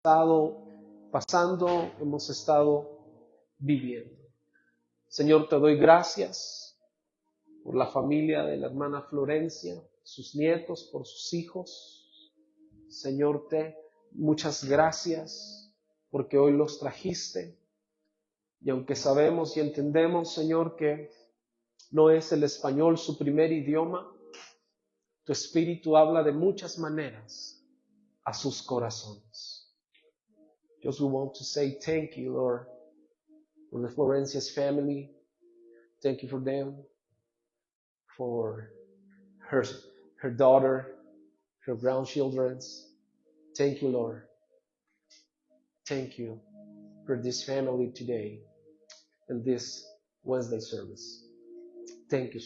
estado pasando, hemos estado viviendo. Señor, te doy gracias por la familia de la hermana Florencia, sus nietos, por sus hijos. Señor, muchas gracias porque hoy los trajiste. Y aunque sabemos y entendemos, Señor, que no es el español su primer idioma, tu Espíritu habla de muchas maneras a sus corazones. Just we want to say thank you, Lord, for the Florencia's family. Thank you for them, for her daughter, her grandchildren. Thank you, Lord. Thank you for this family today and this Wednesday service. Thank you.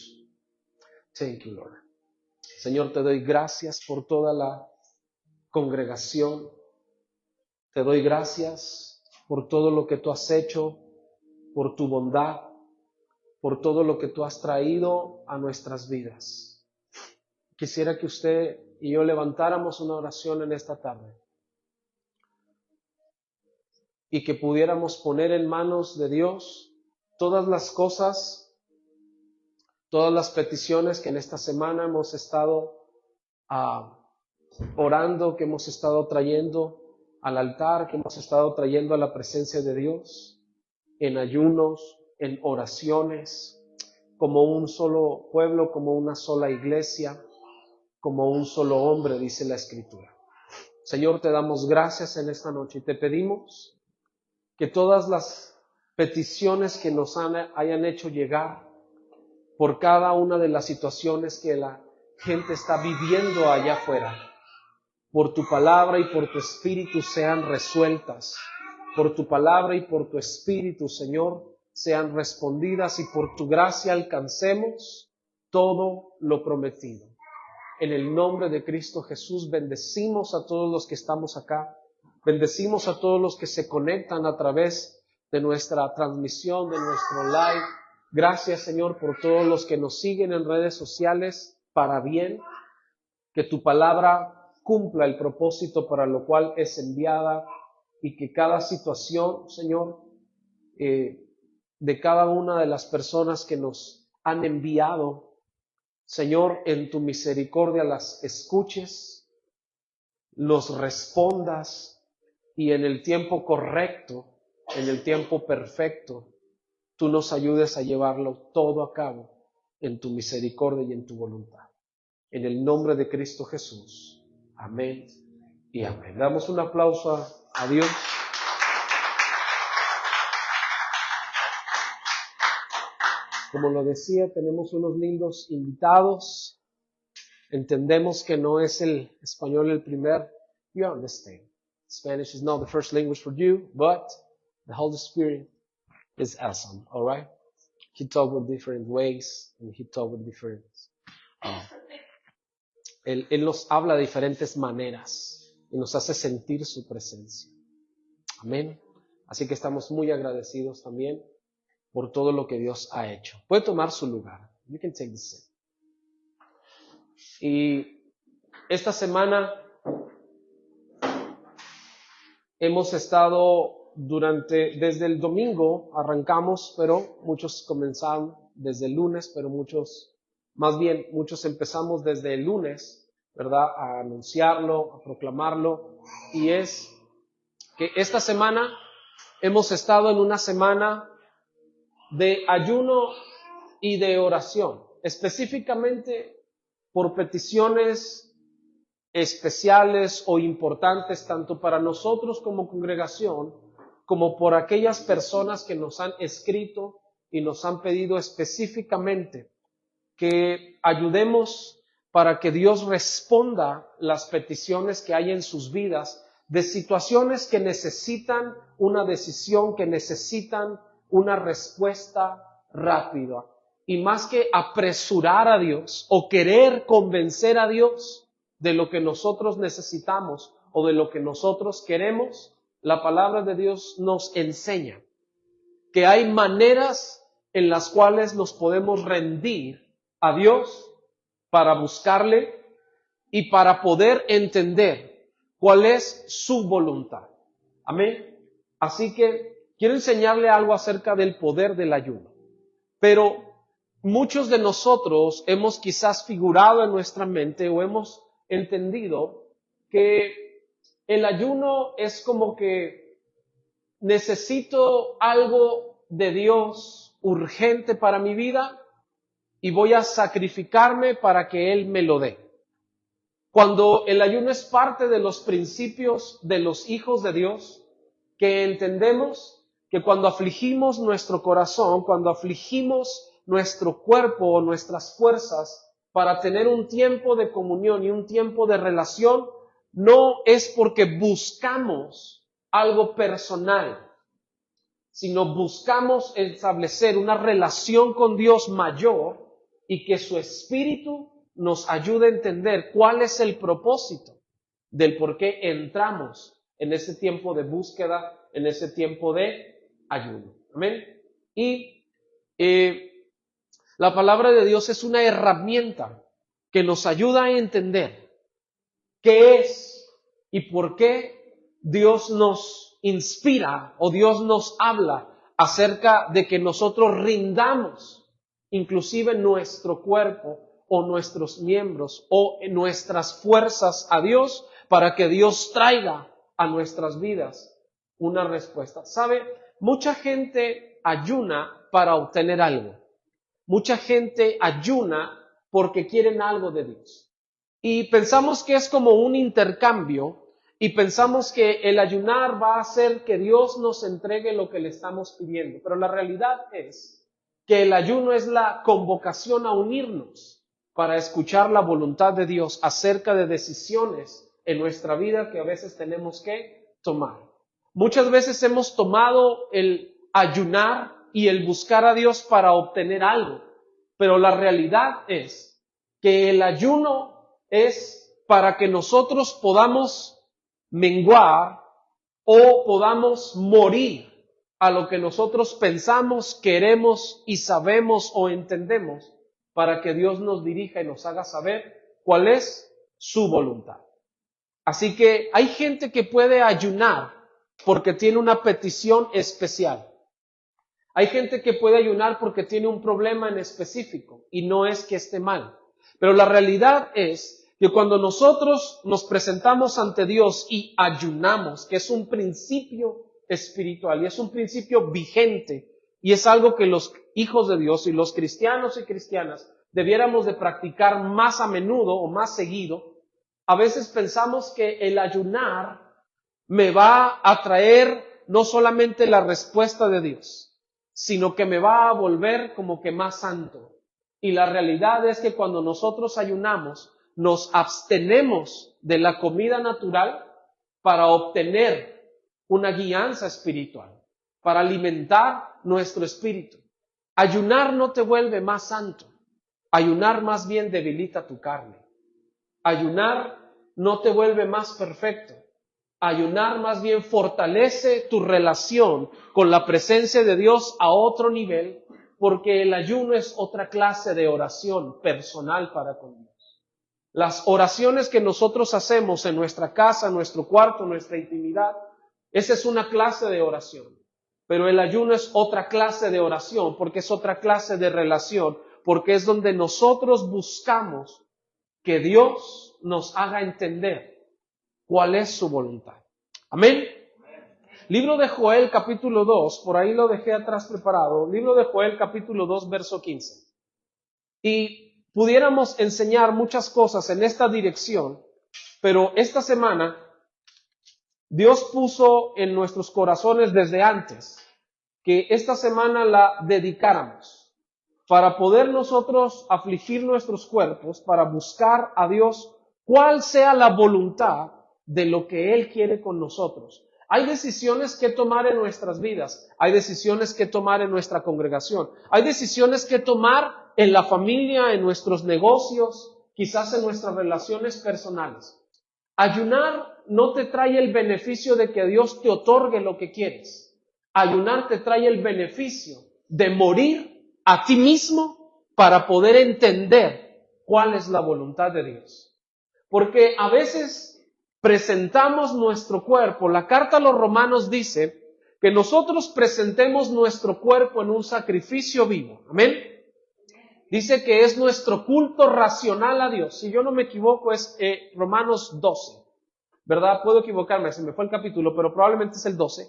Thank you, Lord. Señor, te doy gracias por toda la congregación. Te doy gracias por todo lo que tú has hecho, por tu bondad, por todo lo que tú has traído a nuestras vidas. Quisiera que usted y yo levantáramos una oración en esta tarde y que pudiéramos poner en manos de Dios todas las cosas, todas las peticiones que en esta semana hemos estado orando, que hemos estado trayendo al altar, que hemos estado trayendo a la presencia de Dios, en ayunos, en oraciones, como un solo pueblo, como una sola iglesia, como un solo hombre, dice la Escritura. Señor, te damos gracias en esta noche y te pedimos que todas las peticiones que nos hayan hecho llegar por cada una de las situaciones que la gente está viviendo allá afuera, por tu palabra y por tu Espíritu sean resueltas, por tu palabra y por tu Espíritu, Señor, sean respondidas y por tu gracia alcancemos todo lo prometido. En el nombre de Cristo Jesús bendecimos a todos los que estamos acá, bendecimos a todos los que se conectan a través de nuestra transmisión, de nuestro live. Gracias, Señor, por todos los que nos siguen en redes sociales para bien, que tu palabra cumpla el propósito para lo cual es enviada y que cada situación, Señor, de cada una de las personas que nos han enviado, Señor, en tu misericordia las escuches, los respondas y en el tiempo correcto, en el tiempo perfecto, tú nos ayudes a llevarlo todo a cabo en tu misericordia y en tu voluntad. En el nombre de Cristo Jesús. Amén y amén. Damos un aplauso a Dios. Como lo decía, tenemos unos lindos invitados. Entendemos que no es el español el primer. You understand. Spanish is not the first language for you, but the Holy Spirit is awesome, all right? He talks with different ways and he talks with different... Él nos habla de diferentes maneras y nos hace sentir su presencia. Amén. Así que estamos muy agradecidos también por todo lo que Dios ha hecho. Puede tomar su lugar. You can take the seat. Y esta semana hemos estado desde el domingo arrancamos, pero muchos comenzaron desde el lunes, pero muchos empezamos desde el lunes, ¿verdad? A anunciarlo, a proclamarlo. Y es que esta semana hemos estado en una semana de ayuno y de oración, específicamente por peticiones especiales o importantes, tanto para nosotros como congregación, como por aquellas personas que nos han escrito y nos han pedido específicamente que ayudemos para que Dios responda las peticiones que hay en sus vidas, de situaciones que necesitan una decisión, que necesitan una respuesta rápida. Y más que apresurar a Dios o querer convencer a Dios de lo que nosotros necesitamos o de lo que nosotros queremos, la palabra de Dios nos enseña que hay maneras en las cuales nos podemos rendir a Dios para buscarle y para poder entender cuál es su voluntad. Amén. Así que quiero enseñarle algo acerca del poder del ayuno. Pero muchos de nosotros hemos quizás figurado en nuestra mente o hemos entendido que el ayuno es como que necesito algo de Dios urgente para mi vida y voy a sacrificarme para que Él me lo dé. Cuando el ayuno es parte de los principios de los hijos de Dios, que entendemos que cuando afligimos nuestro corazón, cuando afligimos nuestro cuerpo o nuestras fuerzas para tener un tiempo de comunión y un tiempo de relación, no es porque buscamos algo personal, sino buscamos establecer una relación con Dios mayor y que su Espíritu nos ayude a entender cuál es el propósito del por qué entramos en ese tiempo de búsqueda, en ese tiempo de ayuno. Amén. Y la palabra de Dios es una herramienta que nos ayuda a entender qué es y por qué Dios nos inspira o Dios nos habla acerca de que nosotros rindamos inclusive nuestro cuerpo o nuestros miembros o nuestras fuerzas a Dios para que Dios traiga a nuestras vidas una respuesta. ¿Sabe? Mucha gente ayuna para obtener algo. Mucha gente ayuna porque quieren algo de Dios. Y pensamos que es como un intercambio y pensamos que el ayunar va a hacer que Dios nos entregue lo que le estamos pidiendo. Pero la realidad es que el ayuno es la convocación a unirnos para escuchar la voluntad de Dios acerca de decisiones en nuestra vida que a veces tenemos que tomar. Muchas veces hemos tomado el ayunar y el buscar a Dios para obtener algo, pero la realidad es que el ayuno es para que nosotros podamos menguar o podamos morir a lo que nosotros pensamos, queremos y sabemos o entendemos, para que Dios nos dirija y nos haga saber cuál es su voluntad. Así que hay gente que puede ayunar porque tiene una petición especial. Hay gente que puede ayunar porque tiene un problema en específico y no es que esté mal. Pero la realidad es que cuando nosotros nos presentamos ante Dios y ayunamos, que es un principio espiritual y es un principio vigente y es algo que los hijos de Dios y los cristianos y cristianas debiéramos de practicar más a menudo o más seguido, a veces pensamos que el ayunar me va a traer no solamente la respuesta de Dios, sino que me va a volver como que más santo. Y la realidad es que cuando nosotros ayunamos, nos abstenemos de la comida natural para obtener una guianza espiritual, para alimentar nuestro espíritu. Ayunar no te vuelve más santo, ayunar más bien debilita tu carne. Ayunar no te vuelve más perfecto. Ayunar más bien fortalece tu relación con la presencia de Dios a otro nivel, porque el ayuno es otra clase de oración personal para con Dios. Las oraciones que nosotros hacemos en nuestra casa, en nuestro cuarto, en nuestra intimidad, esa es una clase de oración. Pero el ayuno es otra clase de oración, porque es otra clase de relación, porque es donde nosotros buscamos que Dios nos haga entender cuál es su voluntad. Amén. Libro de Joel capítulo 2, por ahí lo dejé atrás preparado. Libro de Joel capítulo 2, verso 15. Y pudiéramos enseñar muchas cosas en esta dirección, pero esta semana Dios puso en nuestros corazones desde antes que esta semana la dedicáramos para poder nosotros afligir nuestros cuerpos, para buscar a Dios cuál sea la voluntad de lo que Él quiere con nosotros. Hay decisiones que tomar en nuestras vidas, hay decisiones que tomar en nuestra congregación, hay decisiones que tomar en la familia, en nuestros negocios, quizás en nuestras relaciones personales. Ayunar no te trae el beneficio de que Dios te otorgue lo que quieres. Ayunar te trae el beneficio de morir a ti mismo para poder entender cuál es la voluntad de Dios. Porque a veces presentamos nuestro cuerpo. La carta a los Romanos dice que nosotros presentemos nuestro cuerpo en un sacrificio vivo. Amén. Dice que es nuestro culto racional a Dios. Si yo no me equivoco, es Romanos 12. ¿Verdad? Puedo equivocarme, se me fue el capítulo, pero probablemente es el 12.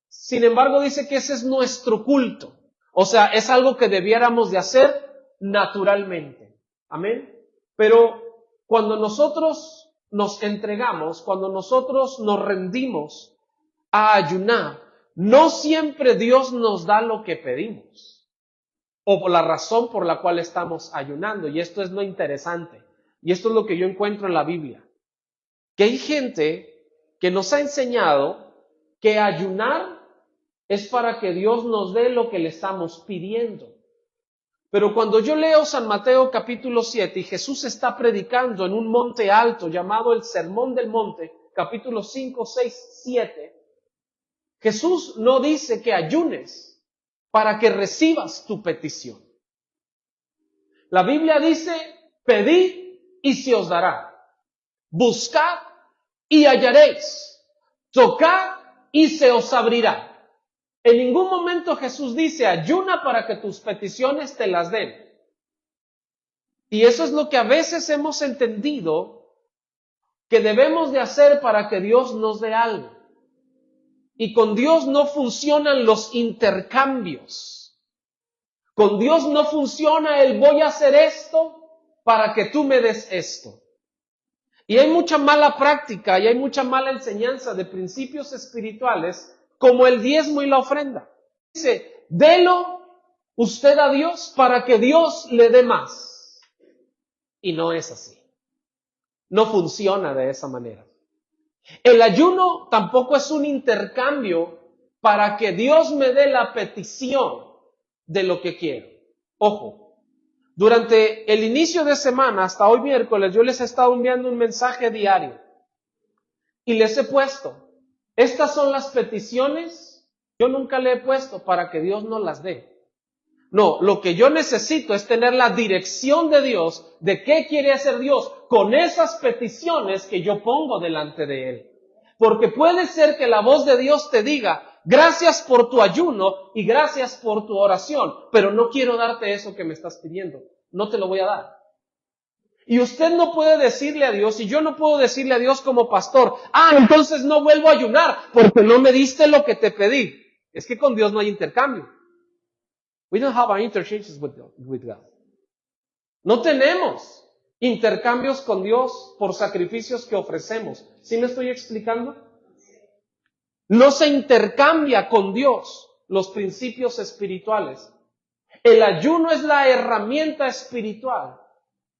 Sin embargo, dice que ese es nuestro culto. O sea, es algo que debiéramos de hacer naturalmente. Amén. Pero cuando nosotros nos entregamos, cuando nosotros nos rendimos a ayunar, no siempre Dios nos da lo que pedimos o por la razón por la cual estamos ayunando. Y esto es lo interesante. Y esto es lo que yo encuentro en la Biblia. Que hay gente que nos ha enseñado que ayunar es para que Dios nos dé lo que le estamos pidiendo. Pero cuando yo leo San Mateo capítulo 7 y Jesús está predicando en un monte alto llamado el Sermón del Monte, capítulo 5, 6, 7, Jesús no dice que ayunes para que recibas tu petición. La Biblia dice, pedid y se os dará. Buscad y hallaréis. Tocad y se os abrirá. En ningún momento Jesús dice, ayuna para que tus peticiones te las den. Y eso es lo que a veces hemos entendido que debemos de hacer para que Dios nos dé algo. Y con Dios no funcionan los intercambios. Con Dios no funciona el voy a hacer esto para que tú me des esto. Y hay mucha mala práctica y hay mucha mala enseñanza de principios espirituales como el diezmo y la ofrenda. Dice, délo usted a Dios para que Dios le dé más. Y no es así. No funciona de esa manera. El ayuno tampoco es un intercambio para que Dios me dé la petición de lo que quiero. Ojo, durante el inicio de semana, hasta hoy miércoles, yo les he estado enviando un mensaje diario. Y les he puesto, estas son las peticiones, yo nunca le he puesto para que Dios nos las dé. No, lo que yo necesito es tener la dirección de Dios, de qué quiere hacer Dios con esas peticiones que yo pongo delante de Él. Porque puede ser que la voz de Dios te diga, gracias por tu ayuno y gracias por tu oración, pero no quiero darte eso que me estás pidiendo, no te lo voy a dar. Y usted no puede decirle a Dios, y yo no puedo decirle a Dios como pastor, entonces no vuelvo a ayunar porque no me diste lo que te pedí. Es que con Dios no hay intercambio. We don't have our interchanges with God. No tenemos intercambios con Dios por sacrificios que ofrecemos. ¿Sí me estoy explicando? No se intercambia con Dios los principios espirituales. El ayuno es la herramienta espiritual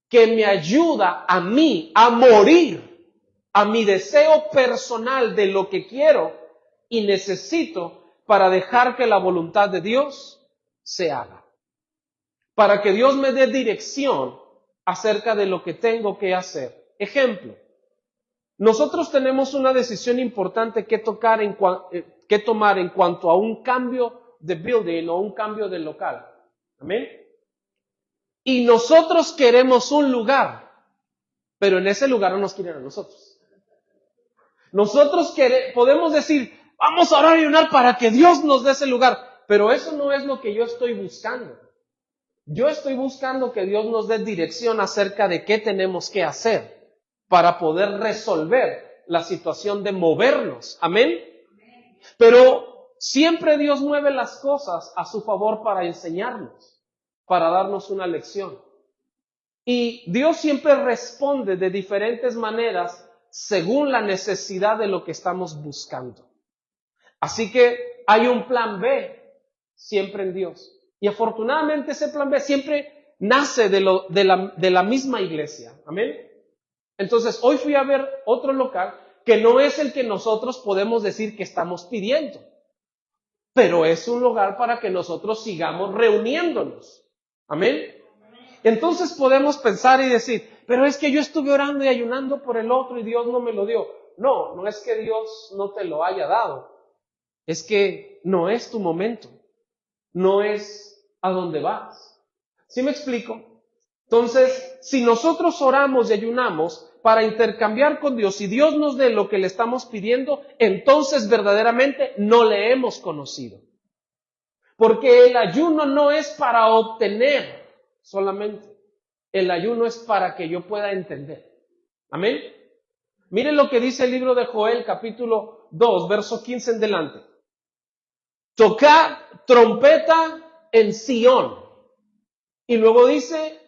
que me ayuda a mí a morir a mi deseo personal de lo que quiero y necesito para dejar que la voluntad de Dios se haga. Para que Dios me dé dirección acerca de lo que tengo que hacer. Ejemplo, nosotros tenemos una decisión importante que tomar en cuanto a un cambio de building o un cambio de local. ¿Amén? Y nosotros queremos un lugar, pero en ese lugar no nos quieren a nosotros. Nosotros podemos decir, vamos a orar y ayunar para que Dios nos dé ese lugar, pero eso no es lo que yo estoy buscando. Yo estoy buscando que Dios nos dé dirección acerca de qué tenemos que hacer para poder resolver la situación de movernos. ¿Amén? Pero siempre Dios mueve las cosas a su favor para enseñarnos, para darnos una lección. Y Dios siempre responde de diferentes maneras según la necesidad de lo que estamos buscando. Así que hay un plan B siempre en Dios. Y afortunadamente ese plan B siempre nace de la misma iglesia. ¿Amén? Entonces hoy fui a ver otro local que no es el que nosotros podemos decir que estamos pidiendo, pero es un lugar para que nosotros sigamos reuniéndonos. ¿Amén? Entonces podemos pensar y decir, pero es que yo estuve orando y ayunando por el otro y Dios no me lo dio. No, no es que Dios no te lo haya dado. Es que no es tu momento. No es a dónde vas. ¿Sí me explico? Entonces, si nosotros oramos y ayunamos para intercambiar con Dios y Dios nos dé lo que le estamos pidiendo, entonces verdaderamente no le hemos conocido. Porque el ayuno no es para obtener solamente. El ayuno es para que yo pueda entender. Amén. Miren lo que dice el libro de Joel, capítulo 2, verso 15 en delante. Tocad trompeta en Sión. Y luego dice,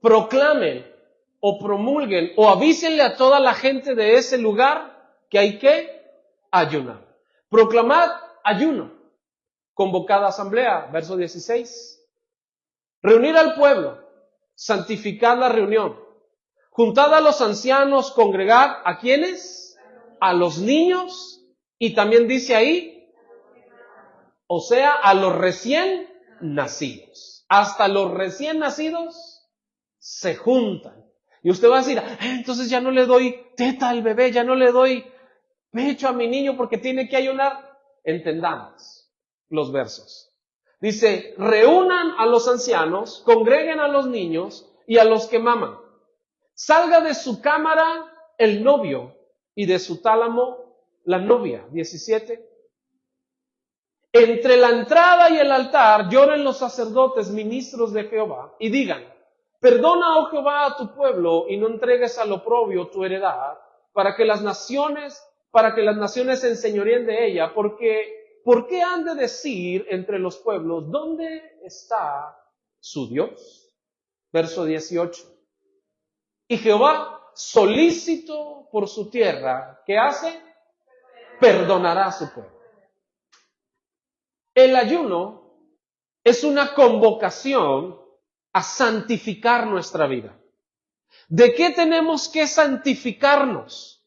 proclamen o promulguen o avísenle a toda la gente de ese lugar que hay que ayunar. Proclamad ayuno. Convocada asamblea, verso 16. Reunir al pueblo, santificar la reunión. Juntad a los ancianos, congregad, ¿a quiénes? A los niños, y también dice ahí, o sea, a los recién nacidos. Hasta los recién nacidos se juntan. Y usted va a decir, entonces ya no le doy teta al bebé, ya no le doy pecho a mi niño porque tiene que ayunar. Entendamos los versos. Dice, reúnan a los ancianos, congreguen a los niños y a los que maman. Salga de su cámara el novio y de su tálamo la novia. 17. Entre la entrada y el altar lloren los sacerdotes, ministros de Jehová, y digan, perdona, oh Jehová, a tu pueblo, y no entregues al oprobio tu heredad, para que las naciones se enseñoreen de ella, porque ¿por qué han de decir entre los pueblos, ¿dónde está su Dios? Verso 18. Y Jehová, solícito por su tierra, ¿qué hace? Perdonará a su pueblo. El ayuno es una convocación a santificar nuestra vida. ¿De qué tenemos que santificarnos?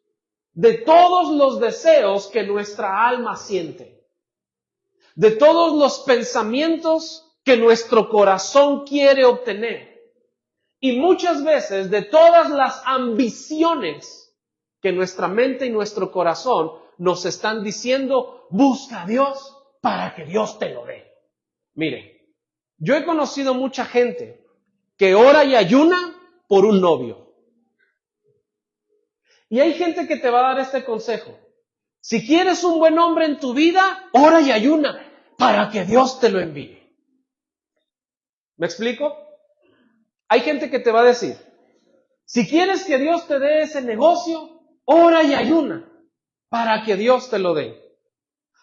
De todos los deseos que nuestra alma siente. De todos los pensamientos que nuestro corazón quiere obtener. Y muchas veces de todas las ambiciones que nuestra mente y nuestro corazón nos están diciendo, busca a Dios para que Dios te lo dé. Mire, yo he conocido mucha gente que ora y ayuna por un novio. Y hay gente que te va a dar este consejo. Si quieres un buen hombre en tu vida, ora y ayuna para que Dios te lo envíe. ¿Me explico? Hay gente que te va a decir, si quieres que Dios te dé ese negocio, ora y ayuna para que Dios te lo dé.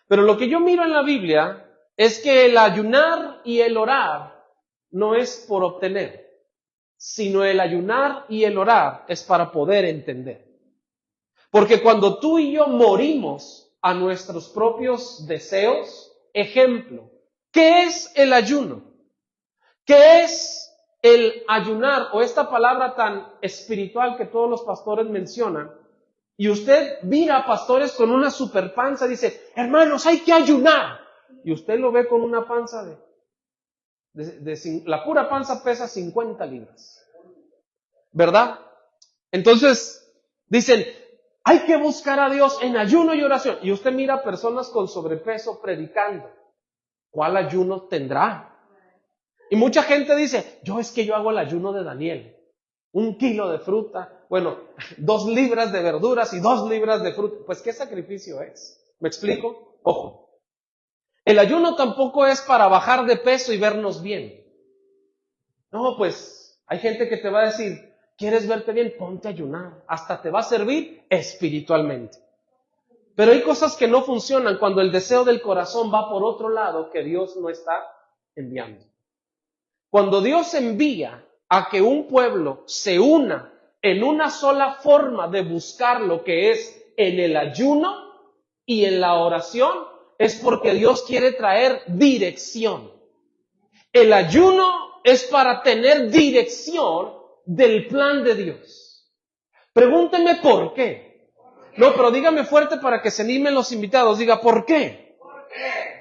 Pero lo que yo miro en la Biblia es que el ayunar y el orar no es por obtener, sino el ayunar y el orar es para poder entender. Porque cuando tú y yo morimos a nuestros propios deseos, ejemplo, ¿qué es el ayuno? ¿Qué es el ayunar o esta palabra tan espiritual que todos los pastores mencionan? Y usted mira a pastores con una super panza y dice, hermanos, hay que ayunar. Y usted lo ve con una panza la pura panza pesa 50 libras. ¿Verdad? Entonces, dicen, hay que buscar a Dios en ayuno y oración. Y usted mira a personas con sobrepeso predicando. ¿Cuál ayuno tendrá? Y mucha gente dice, yo hago el ayuno de Daniel. 1 kilo de fruta, 2 libras de verduras y 2 libras de fruta. Pues, ¿qué sacrificio es? ¿Me explico? Ojo. El ayuno tampoco es para bajar de peso y vernos bien. No, pues, hay gente que te va a decir, ¿quieres verte bien? Ponte a ayunar. Hasta te va a servir espiritualmente. Pero hay cosas que no funcionan cuando el deseo del corazón va por otro lado que Dios no está enviando. Cuando Dios envía a que un pueblo se una en una sola forma de buscar lo que es en el ayuno y en la oración, es porque Dios quiere traer dirección. El ayuno es para tener dirección del plan de Dios. Pregúnteme por qué. No, pero dígame fuerte para que se animen los invitados. Diga, ¿por qué?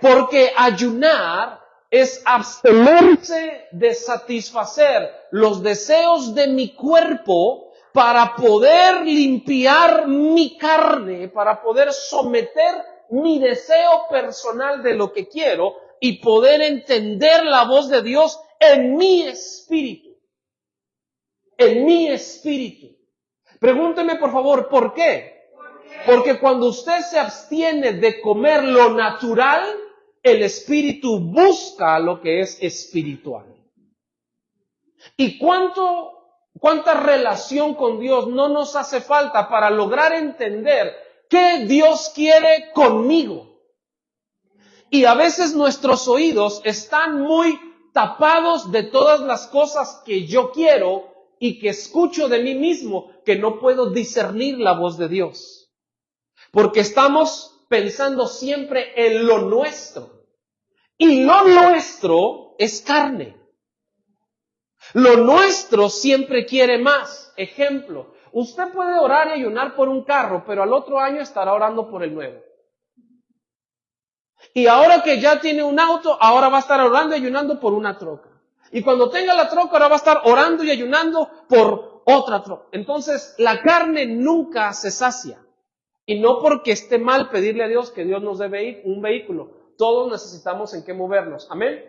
Porque ayunar es abstenerse de satisfacer los deseos de mi cuerpo para poder limpiar mi carne, para poder someter mi deseo personal de lo que quiero y poder entender la voz de Dios en mi espíritu. En mi espíritu. Pregúnteme por favor, ¿por qué? Porque cuando usted se abstiene de comer lo natural, el espíritu busca lo que es espiritual. ¿Y cuánta relación con Dios no nos hace falta para lograr entender qué Dios quiere conmigo? Y a veces nuestros oídos están muy tapados de todas las cosas que yo quiero y que escucho de mí mismo, que no puedo discernir la voz de Dios. Porque estamos pensando siempre en lo nuestro. Y lo nuestro es carne. Lo nuestro siempre quiere más. Ejemplo, usted puede orar y ayunar por un carro, pero al otro año estará orando por el nuevo. Y ahora que ya tiene un auto, ahora va a estar orando y ayunando por una troca. Y cuando tenga la troca, ahora va a estar orando y ayunando por otra troca. Entonces, la carne nunca se sacia. Y no porque esté mal pedirle a Dios que Dios nos dé un vehículo. Todos necesitamos en qué movernos. Amén.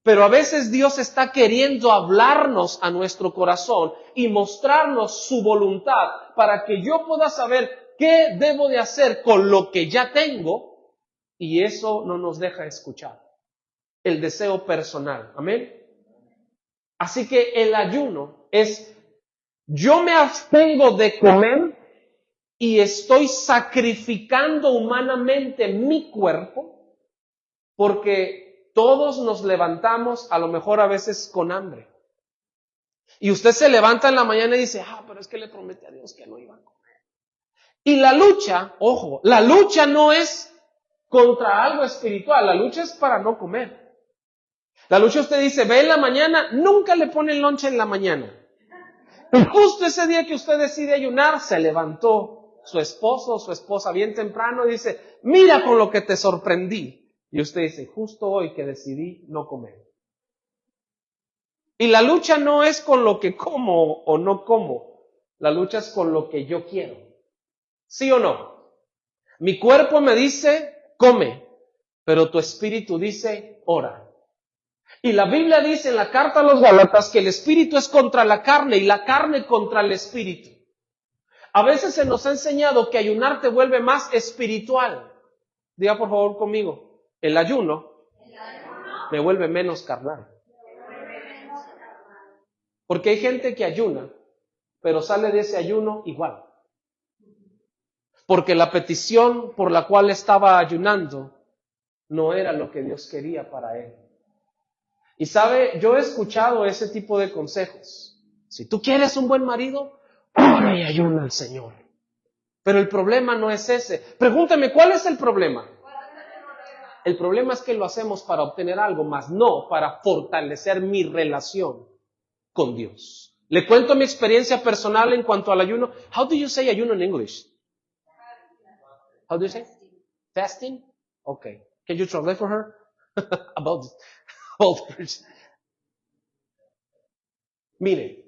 Pero a veces Dios está queriendo hablarnos a nuestro corazón y mostrarnos su voluntad para que yo pueda saber qué debo de hacer con lo que ya tengo, y eso no nos deja escuchar el deseo personal. Amén. Así que el ayuno es, yo me abstengo de comer y estoy sacrificando humanamente mi cuerpo, porque todos nos levantamos a lo mejor a veces con hambre. Y usted se levanta en la mañana y dice, pero es que le prometí a Dios que no iba a comer. Y la lucha, ojo, la lucha no es contra algo espiritual, la lucha es para no comer. La lucha, usted dice, ve en la mañana, nunca le pone el lonche en la mañana. Y justo ese día que usted decide ayunar, se levantó su esposo o su esposa bien temprano y dice, mira con lo que te sorprendí. Y usted dice, justo hoy que decidí no comer. Y la lucha no es con lo que como o no como, la lucha es con lo que yo quiero. ¿Sí o no? Mi cuerpo me dice, come, pero tu espíritu dice, ora. Y la Biblia dice en la carta a los Gálatas que el espíritu es contra la carne y la carne contra el espíritu. A veces se nos ha enseñado que ayunar te vuelve más espiritual. Diga por favor conmigo, el ayuno me vuelve menos carnal. Porque hay gente que ayuna, pero sale de ese ayuno igual. Porque la petición por la cual estaba ayunando no era lo que Dios quería para él. Y sabe, yo he escuchado ese tipo de consejos. Si tú quieres un buen marido, ora y ayuna al Señor. Pero el problema no es ese. Pregúntame, ¿cuál es el problema? El problema es que lo hacemos para obtener algo, más no para fortalecer mi relación con Dios. Le cuento mi experiencia personal en cuanto al ayuno. How do you say ayuno in English? How do you say? Fasting? Okay. Can you translate for her? About this. Mire,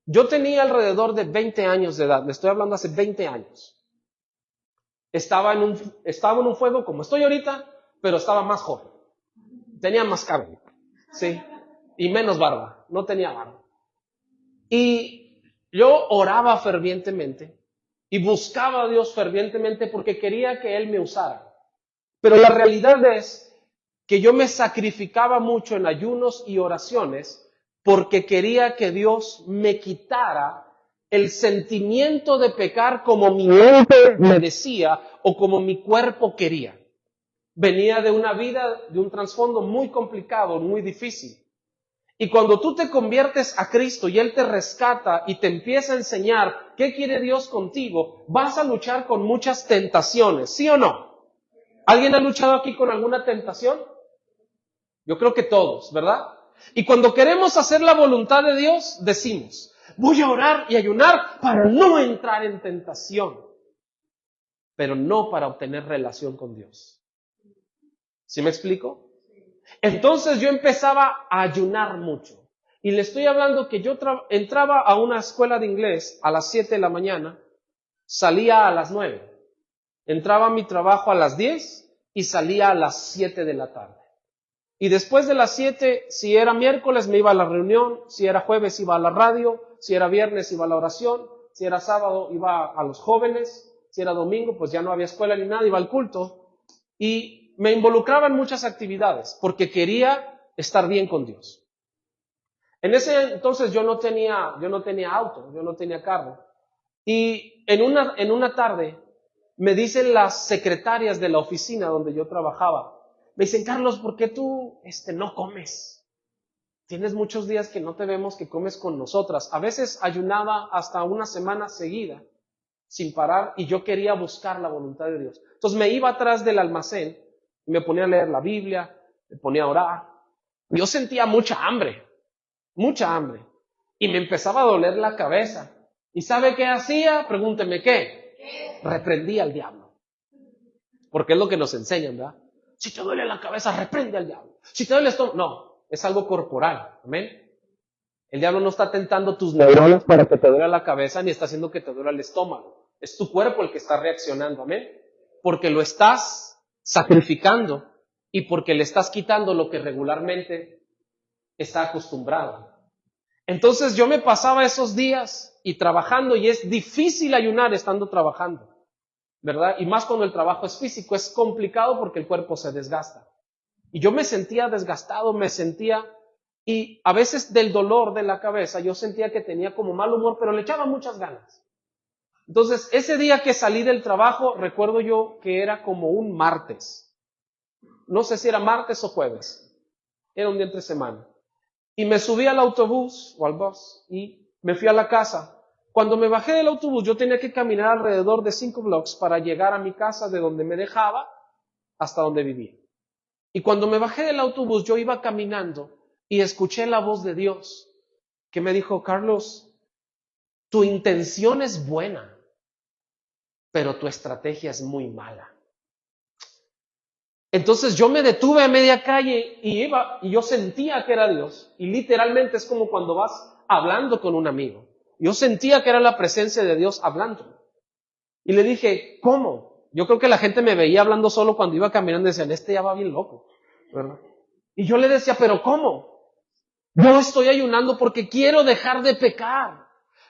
yo tenía alrededor de 20 años de edad. Le estoy hablando hace 20 años. Estaba en un fuego como estoy ahorita, pero estaba más joven. Tenía más cabello. Sí. Y menos barba. No tenía barba. Y yo oraba fervientemente y buscaba a Dios fervientemente porque quería que Él me usara. Pero la realidad es que yo me sacrificaba mucho en ayunos y oraciones porque quería que Dios me quitara el sentimiento de pecar como mi mente me decía o como mi cuerpo quería. Venía de una vida, de un trasfondo muy complicado, muy difícil. Y cuando tú te conviertes a Cristo y Él te rescata y te empieza a enseñar qué quiere Dios contigo, vas a luchar con muchas tentaciones, ¿sí o no? ¿Alguien ha luchado aquí con alguna tentación? Yo creo que todos, ¿verdad? Y cuando queremos hacer la voluntad de Dios, decimos, voy a orar y ayunar para no entrar en tentación, pero no para obtener relación con Dios. ¿Sí me explico? Entonces yo empezaba a ayunar mucho. Y le estoy hablando que yo entraba a una escuela de inglés a las 7 de la mañana, salía a las 9. Entraba a mi trabajo a las 10 y salía a las 7 de la tarde. Y después de las 7, si era miércoles me iba a la reunión, si era jueves iba a la radio, si era viernes iba a la oración, Si era sábado, iba a los jóvenes. Si era domingo, pues ya no había escuela ni nada, iba al culto. Y me involucraba en muchas actividades porque quería estar bien con Dios. En ese entonces yo no tenía auto, yo no tenía carro. Y en una tarde me dicen las secretarias de la oficina donde yo trabajaba, me dicen, Carlos, ¿por qué tú no comes? Tienes muchos días que no te vemos que comes con nosotras. A veces ayunaba hasta una semana seguida, sin parar, y yo quería buscar la voluntad de Dios. Entonces me iba atrás del almacén y me ponía a leer la Biblia, me ponía a orar. Yo sentía mucha hambre, y me empezaba a doler la cabeza. ¿Y sabe qué hacía? Pregúnteme qué. Reprendía al diablo. Porque es lo que nos enseñan, ¿verdad? Si te duele la cabeza, reprende al diablo. Si te duele el estómago, no, es algo corporal, amén. El diablo no está tentando tus neuronas para que te duele la cabeza, ni está haciendo que te duele el estómago. Es tu cuerpo el que está reaccionando, amén. Porque lo estás sacrificando y porque le estás quitando lo que regularmente está acostumbrado. Entonces yo me pasaba esos días y trabajando, y es difícil ayunar estando trabajando, ¿verdad? Y más cuando el trabajo es físico, es complicado porque el cuerpo se desgasta. Y yo me sentía desgastado, y a veces del dolor de la cabeza yo sentía que tenía como mal humor, pero le echaba muchas ganas. Entonces ese día que salí del trabajo, recuerdo yo que era como un martes. No sé si era martes o jueves. Era un día entre semana. Y me subí al autobús o al bus y me fui a la casa. Cuando me bajé del autobús, yo tenía que caminar alrededor de 5 blocks para llegar a mi casa de donde me dejaba hasta donde vivía. Y cuando me bajé del autobús, yo iba caminando y escuché la voz de Dios que me dijo, Carlos, tu intención es buena, pero tu estrategia es muy mala. Entonces yo me detuve a media calle y yo sentía que era Dios. Y literalmente es como cuando vas hablando con un amigo. Yo sentía que era la presencia de Dios hablando. Y le dije, ¿cómo? Yo creo que la gente me veía hablando solo cuando iba caminando y decían, ya va bien loco, ¿verdad? Y yo le decía, ¿pero cómo? Yo estoy ayunando porque quiero dejar de pecar.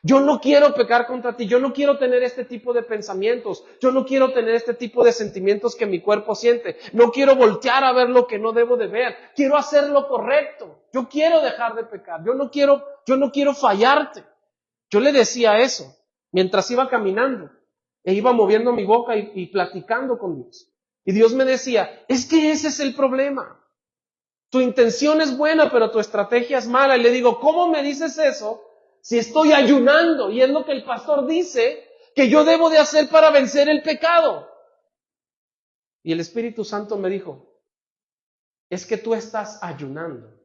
Yo no quiero pecar contra ti, yo no quiero tener este tipo de pensamientos, yo no quiero tener este tipo de sentimientos que mi cuerpo siente, no quiero voltear a ver lo que no debo de ver, quiero hacer lo correcto, yo quiero dejar de pecar, yo no quiero fallarte. Yo le decía eso mientras iba caminando e iba moviendo mi boca y platicando con Dios. Y Dios me decía, es que ese es el problema. Tu intención es buena, pero tu estrategia es mala. Y le digo, ¿cómo me dices eso si estoy ayunando? Y es lo que el pastor dice que yo debo de hacer para vencer el pecado. Y el Espíritu Santo me dijo, es que tú estás ayunando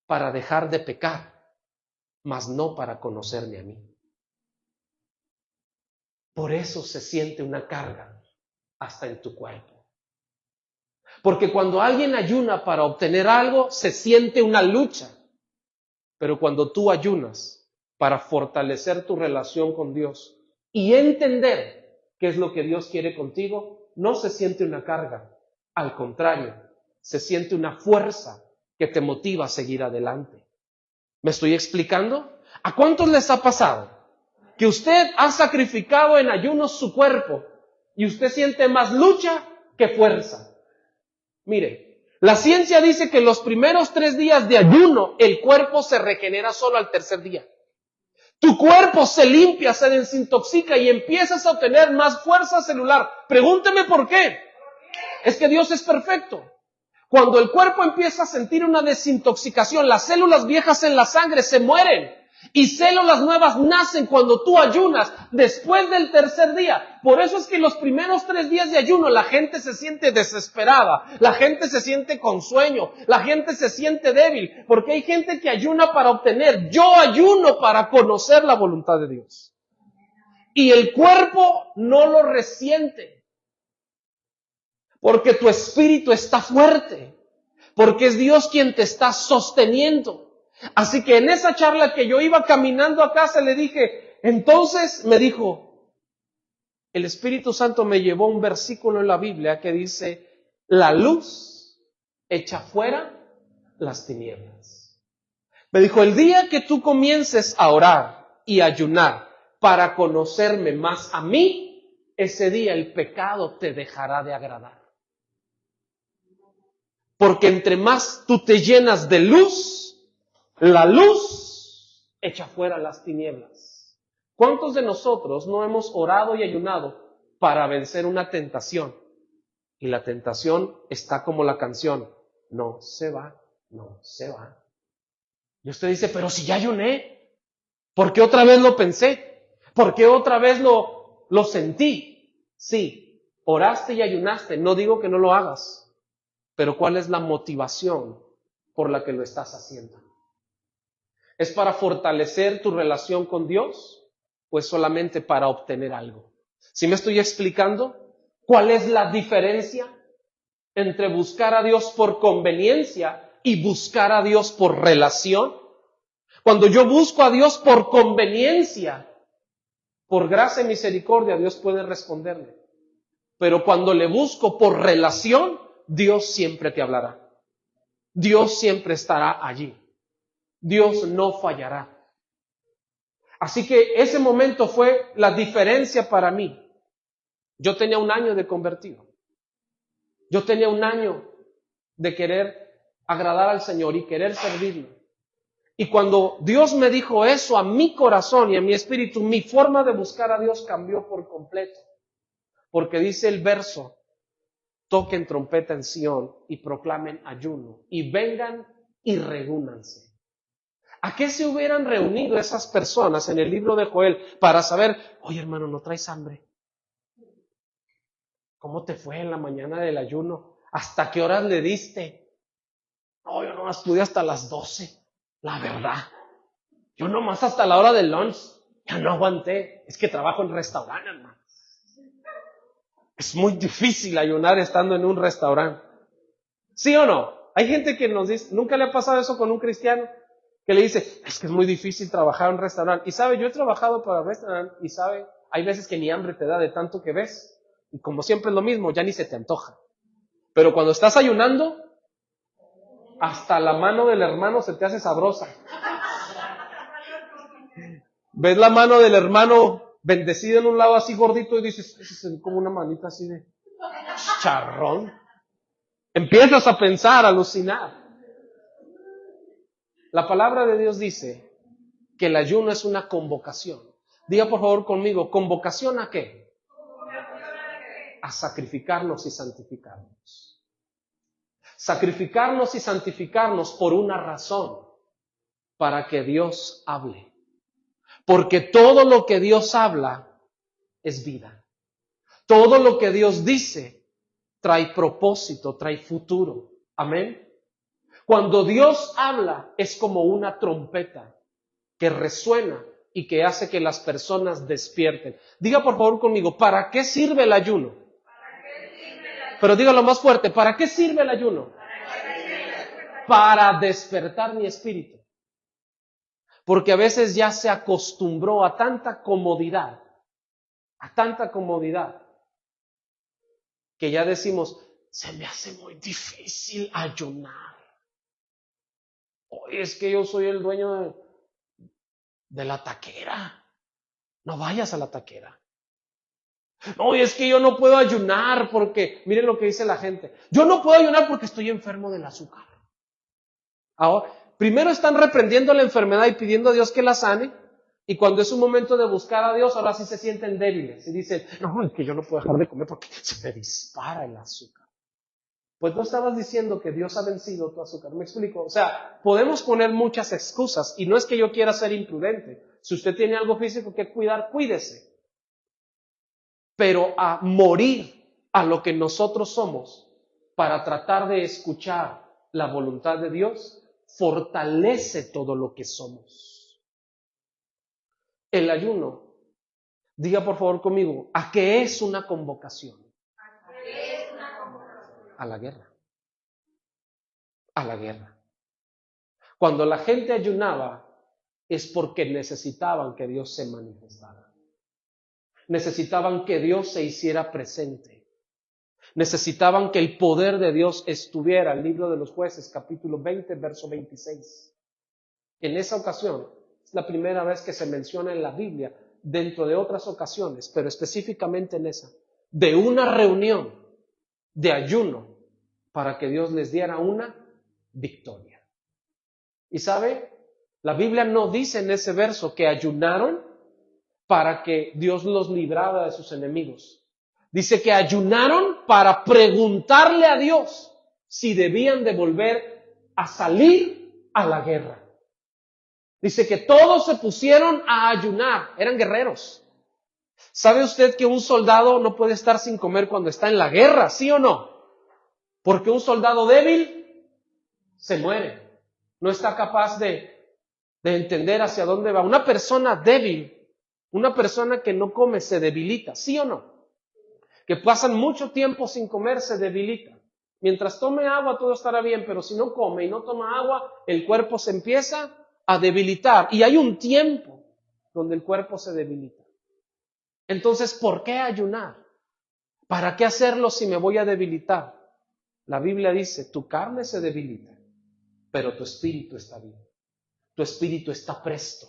para dejar de pecar, mas no para conocerme a mí. Por eso se siente una carga hasta en tu cuerpo. Porque cuando alguien ayuna para obtener algo, se siente una lucha. Pero cuando tú ayunas para fortalecer tu relación con Dios y entender qué es lo que Dios quiere contigo, no se siente una carga. Al contrario, se siente una fuerza que te motiva a seguir adelante. ¿Me estoy explicando? ¿A cuántos les ha pasado que usted ha sacrificado en ayunos su cuerpo y usted siente más lucha que fuerza? Mire, la ciencia dice que los primeros 3 días de ayuno, el cuerpo se regenera solo al tercer día. Tu cuerpo se limpia, se desintoxica y empiezas a obtener más fuerza celular. Pregúnteme por qué. Es que Dios es perfecto. Cuando el cuerpo empieza a sentir una desintoxicación, las células viejas en la sangre se mueren y células nuevas nacen cuando tú ayunas después del tercer día. Por eso es que los primeros 3 días de ayuno la gente se siente desesperada, la gente se siente con sueño, la gente se siente débil, porque hay gente que ayuna para obtener. Yo ayuno para conocer la voluntad de Dios. Y el cuerpo no lo resiente, porque tu espíritu está fuerte, porque es Dios quien te está sosteniendo. Así que en esa charla que yo iba caminando a casa le dije, entonces me dijo, el Espíritu Santo me llevó a un versículo en la Biblia que dice, la luz echa fuera las tinieblas. Me dijo, el día que tú comiences a orar y ayunar para conocerme más a mí, ese día el pecado te dejará de agradar. Porque entre más tú te llenas de luz, la luz echa fuera las tinieblas. ¿Cuántos de nosotros no hemos orado y ayunado para vencer una tentación? Y la tentación está como la canción, no se va, no se va. Y usted dice, pero si ya ayuné, ¿por qué otra vez lo pensé? ¿Por qué otra vez lo sentí? Sí, oraste y ayunaste, no digo que no lo hagas. Pero ¿cuál es la motivación por la que lo estás haciendo? ¿Es para fortalecer tu relación con Dios? ¿O es solamente para obtener algo? ¿Sí me estoy explicando? ¿Cuál es la diferencia entre buscar a Dios por conveniencia y buscar a Dios por relación? Cuando yo busco a Dios por conveniencia, por gracia y misericordia, Dios puede responderme. Pero cuando le busco por relación, Dios siempre te hablará. Dios siempre estará allí. Dios no fallará. Así que ese momento fue la diferencia para mí. Yo tenía 1 año de convertido. Yo tenía 1 año de querer agradar al Señor y querer servirlo. Y cuando Dios me dijo eso a mi corazón y a mi espíritu, mi forma de buscar a Dios cambió por completo. Porque dice el verso, toquen trompeta en Sión y proclamen ayuno y vengan y reúnanse. ¿A qué se hubieran reunido esas personas en el libro de Joel para saber, oye hermano, ¿no traes hambre? ¿Cómo te fue en la mañana del ayuno? ¿Hasta qué horas le diste? No, yo nomás pude hasta las 12, la verdad. Yo nomás hasta la hora del lunch, ya no aguanté. Es que trabajo en restaurante, hermano. Es muy difícil ayunar estando en un restaurante. ¿Sí o no? Hay gente que nos dice, ¿nunca le ha pasado eso con un cristiano? Que le dice, es que es muy difícil trabajar en un restaurante. Y sabe, yo he trabajado para restaurante y sabe, hay veces que ni hambre te da de tanto que ves. Y como siempre es lo mismo, ya ni se te antoja. Pero cuando estás ayunando, hasta la mano del hermano se te hace sabrosa. Ves la mano del hermano bendecido en un lado así gordito y dices, es como una manita así de charrón. Empiezas a pensar, a alucinar. La palabra de Dios dice que el ayuno es una convocación. Diga por favor conmigo, ¿convocación a qué? A sacrificarnos y santificarnos. Sacrificarnos y santificarnos por una razón, para que Dios hable. Porque todo lo que Dios habla es vida. Todo lo que Dios dice trae propósito, trae futuro. Amén. Cuando Dios habla es como una trompeta que resuena y que hace que las personas despierten. Diga por favor conmigo, ¿para qué sirve el ayuno? Pero dígalo más fuerte, ¿para qué sirve el ayuno? Para despertar mi espíritu. Porque a veces ya se acostumbró a tanta comodidad, que ya decimos, se me hace muy difícil ayunar. Oye, es que yo soy el dueño de la taquera. No vayas a la taquera. Oye, es que yo no puedo ayunar porque, miren lo que dice la gente, yo no puedo ayunar porque estoy enfermo del azúcar. Ahora, primero están reprendiendo la enfermedad y pidiendo a Dios que la sane, y cuando es un momento de buscar a Dios, ahora sí se sienten débiles y dicen, no, es que yo no puedo dejar de comer porque se me dispara el azúcar. Pues no estabas diciendo que Dios ha vencido tu azúcar. ¿Me explico? O sea, podemos poner muchas excusas y no es que yo quiera ser imprudente. Si usted tiene algo físico que cuidar, cuídese. Pero a morir a lo que nosotros somos para tratar de escuchar la voluntad de Dios, fortalece todo lo que somos. El ayuno, diga por favor conmigo, ¿a qué es una convocación? A la guerra. A la guerra. Cuando la gente ayunaba es porque necesitaban que Dios se manifestara. Necesitaban que Dios se hiciera presente. Necesitaban que el poder de Dios estuviera. El libro de los Jueces, capítulo 20, verso 26. En esa ocasión, es la primera vez que se menciona en la Biblia dentro de otras ocasiones, pero específicamente en esa, de una reunión de ayuno para que Dios les diera una victoria. Y sabe, la Biblia no dice en ese verso que ayunaron para que Dios los librara de sus enemigos. Dice que ayunaron para preguntarle a Dios si debían de volver a salir a la guerra. Dice que todos se pusieron a ayunar, eran guerreros. ¿Sabe usted que un soldado no puede estar sin comer cuando está en la guerra, sí o no? Porque un soldado débil se muere, no está capaz de entender hacia dónde va. Una persona débil, una persona que no come se debilita, ¿sí o no? Que pasan mucho tiempo sin comer se debilita. Mientras tome agua todo estará bien, pero si no come y no toma agua, el cuerpo se empieza a debilitar. Y hay un tiempo donde el cuerpo se debilita. Entonces, ¿por qué ayunar? ¿Para qué hacerlo si me voy a debilitar? La Biblia dice, tu carne se debilita, pero tu espíritu está bien. Tu espíritu está presto.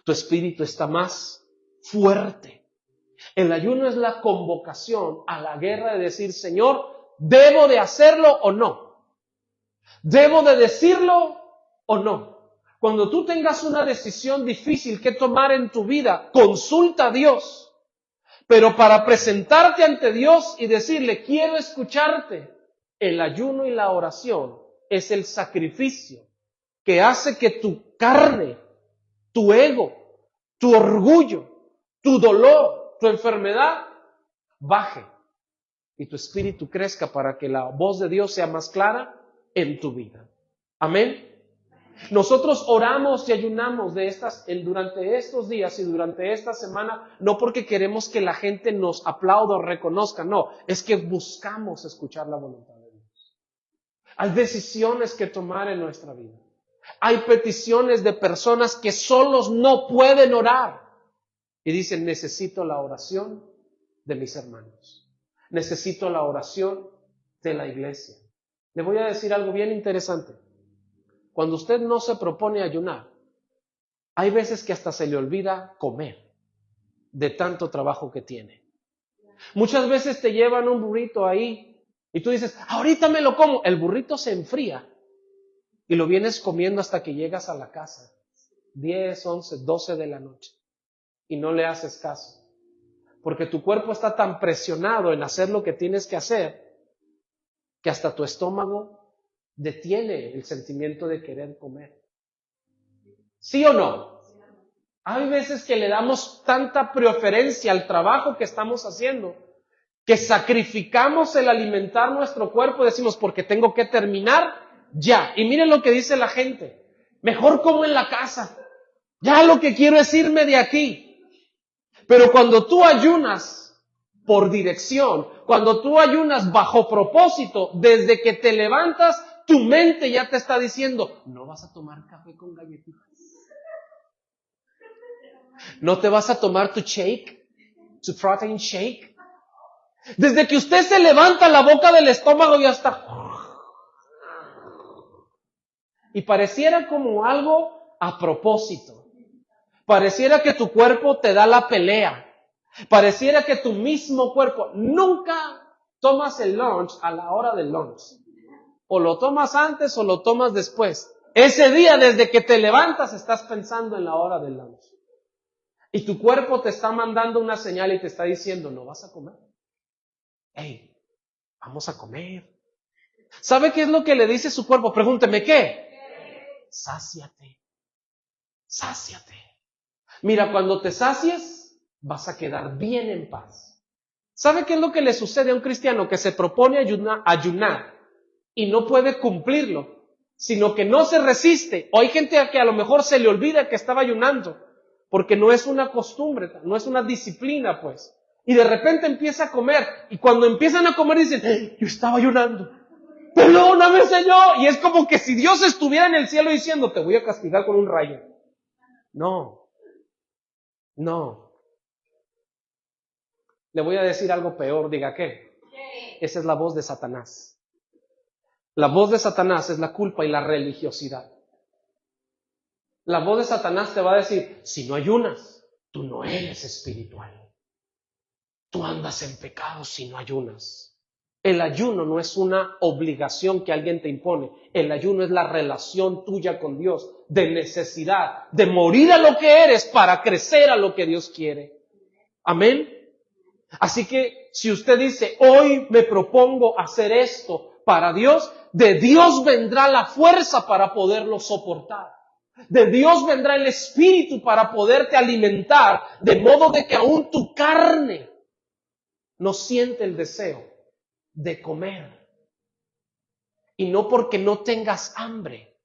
Tu espíritu está más fuerte. El ayuno es la convocación a la guerra de decir, Señor, ¿debo de hacerlo o no? ¿Debo de decirlo o no? Cuando tú tengas una decisión difícil que tomar en tu vida, consulta a Dios. Pero para presentarte ante Dios y decirle, quiero escucharte, el ayuno y la oración es el sacrificio que hace que tu carne, tu ego, tu orgullo, tu dolor, tu enfermedad baje y tu espíritu crezca para que la voz de Dios sea más clara en tu vida. Amén. Nosotros oramos y ayunamos durante estos días y durante esta semana, no porque queremos que la gente nos aplaude o reconozca, no, es que buscamos escuchar la voluntad de Dios. Hay decisiones que tomar en nuestra vida. Hay peticiones de personas que solos no pueden orar y dicen, necesito la oración de mis hermanos. Necesito la oración de la iglesia. Le voy a decir algo bien interesante. Cuando usted no se propone ayunar, hay veces que hasta se le olvida comer de tanto trabajo que tiene. Muchas veces te llevan un burrito ahí y tú dices, ahorita me lo como. El burrito se enfría y lo vienes comiendo hasta que llegas a la casa. 10, 11, 12 de la noche y no le haces caso. Porque tu cuerpo está tan presionado en hacer lo que tienes que hacer que hasta tu estómago detiene el sentimiento de querer comer. ¿Sí o no? Hay veces que le damos tanta preferencia al trabajo que estamos haciendo que sacrificamos el alimentar nuestro cuerpo y decimos, porque tengo que terminar ya. Y miren lo que dice la gente, mejor como en la casa, ya lo que quiero es irme de aquí. Pero cuando tú ayunas por dirección, cuando tú ayunas bajo propósito, desde que te levantas, tu mente ya te está diciendo, no vas a tomar café con galletitas. No te vas a tomar tu shake, tu protein shake. Desde que usted se levanta, la boca del estómago ya está. Y pareciera como algo a propósito. Pareciera que tu cuerpo te da la pelea. Pareciera que tu mismo cuerpo, nunca tomas el lunch a la hora del lunch. O lo tomas antes o lo tomas después. Ese día, desde que te levantas, estás pensando en la hora del lunch. Y tu cuerpo te está mandando una señal y te está diciendo, no vas a comer. Hey, vamos a comer. ¿Sabe qué es lo que le dice su cuerpo? Pregúnteme, ¿qué? Sáciate. Sáciate. Mira, cuando te sacies, vas a quedar bien en paz. ¿Sabe qué es lo que le sucede a un cristiano que se propone ayunar y no puede cumplirlo, sino que no se resiste? O hay gente a que a lo mejor se le olvida que estaba ayunando, porque no es una costumbre, no es una disciplina, pues. Y de repente empieza a comer, y cuando empiezan a comer dicen, yo estaba ayunando. Perdóname, Señor. Y es como que si Dios estuviera en el cielo diciendo, te voy a castigar con un rayo. No. Le voy a decir algo peor, diga ¿qué? Esa es la voz de Satanás. La voz de Satanás es la culpa y la religiosidad. La voz de Satanás te va a decir, si no ayunas, tú no eres espiritual. Tú andas en pecado si no ayunas. El ayuno no es una obligación que alguien te impone. El ayuno es la relación tuya con Dios, de necesidad, de morir a lo que eres para crecer a lo que Dios quiere. Amén. Así que si usted dice, hoy me propongo hacer esto para Dios, de Dios vendrá la fuerza para poderlo soportar. De Dios vendrá el espíritu para poderte alimentar, de modo de que aún tu carne no siente el deseo de comer. Y no porque no tengas hambre,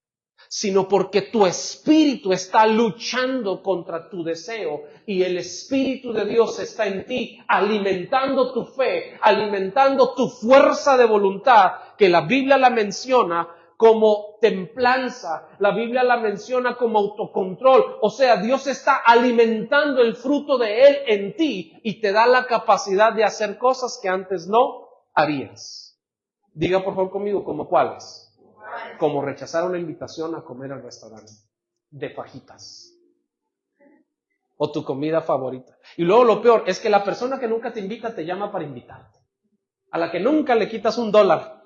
sino porque tu espíritu está luchando contra tu deseo y el Espíritu de Dios está en ti, alimentando tu fe, alimentando tu fuerza de voluntad, que la Biblia la menciona como templanza, la Biblia la menciona como autocontrol. O sea, Dios está alimentando el fruto de Él en ti y te da la capacidad de hacer cosas que antes no harías. Diga por favor conmigo, ¿como cuáles? Como rechazar una invitación a comer al restaurante de fajitas o tu comida favorita. Y luego lo peor es que la persona que nunca te invita te llama para invitarte. A la que nunca le quitas $1,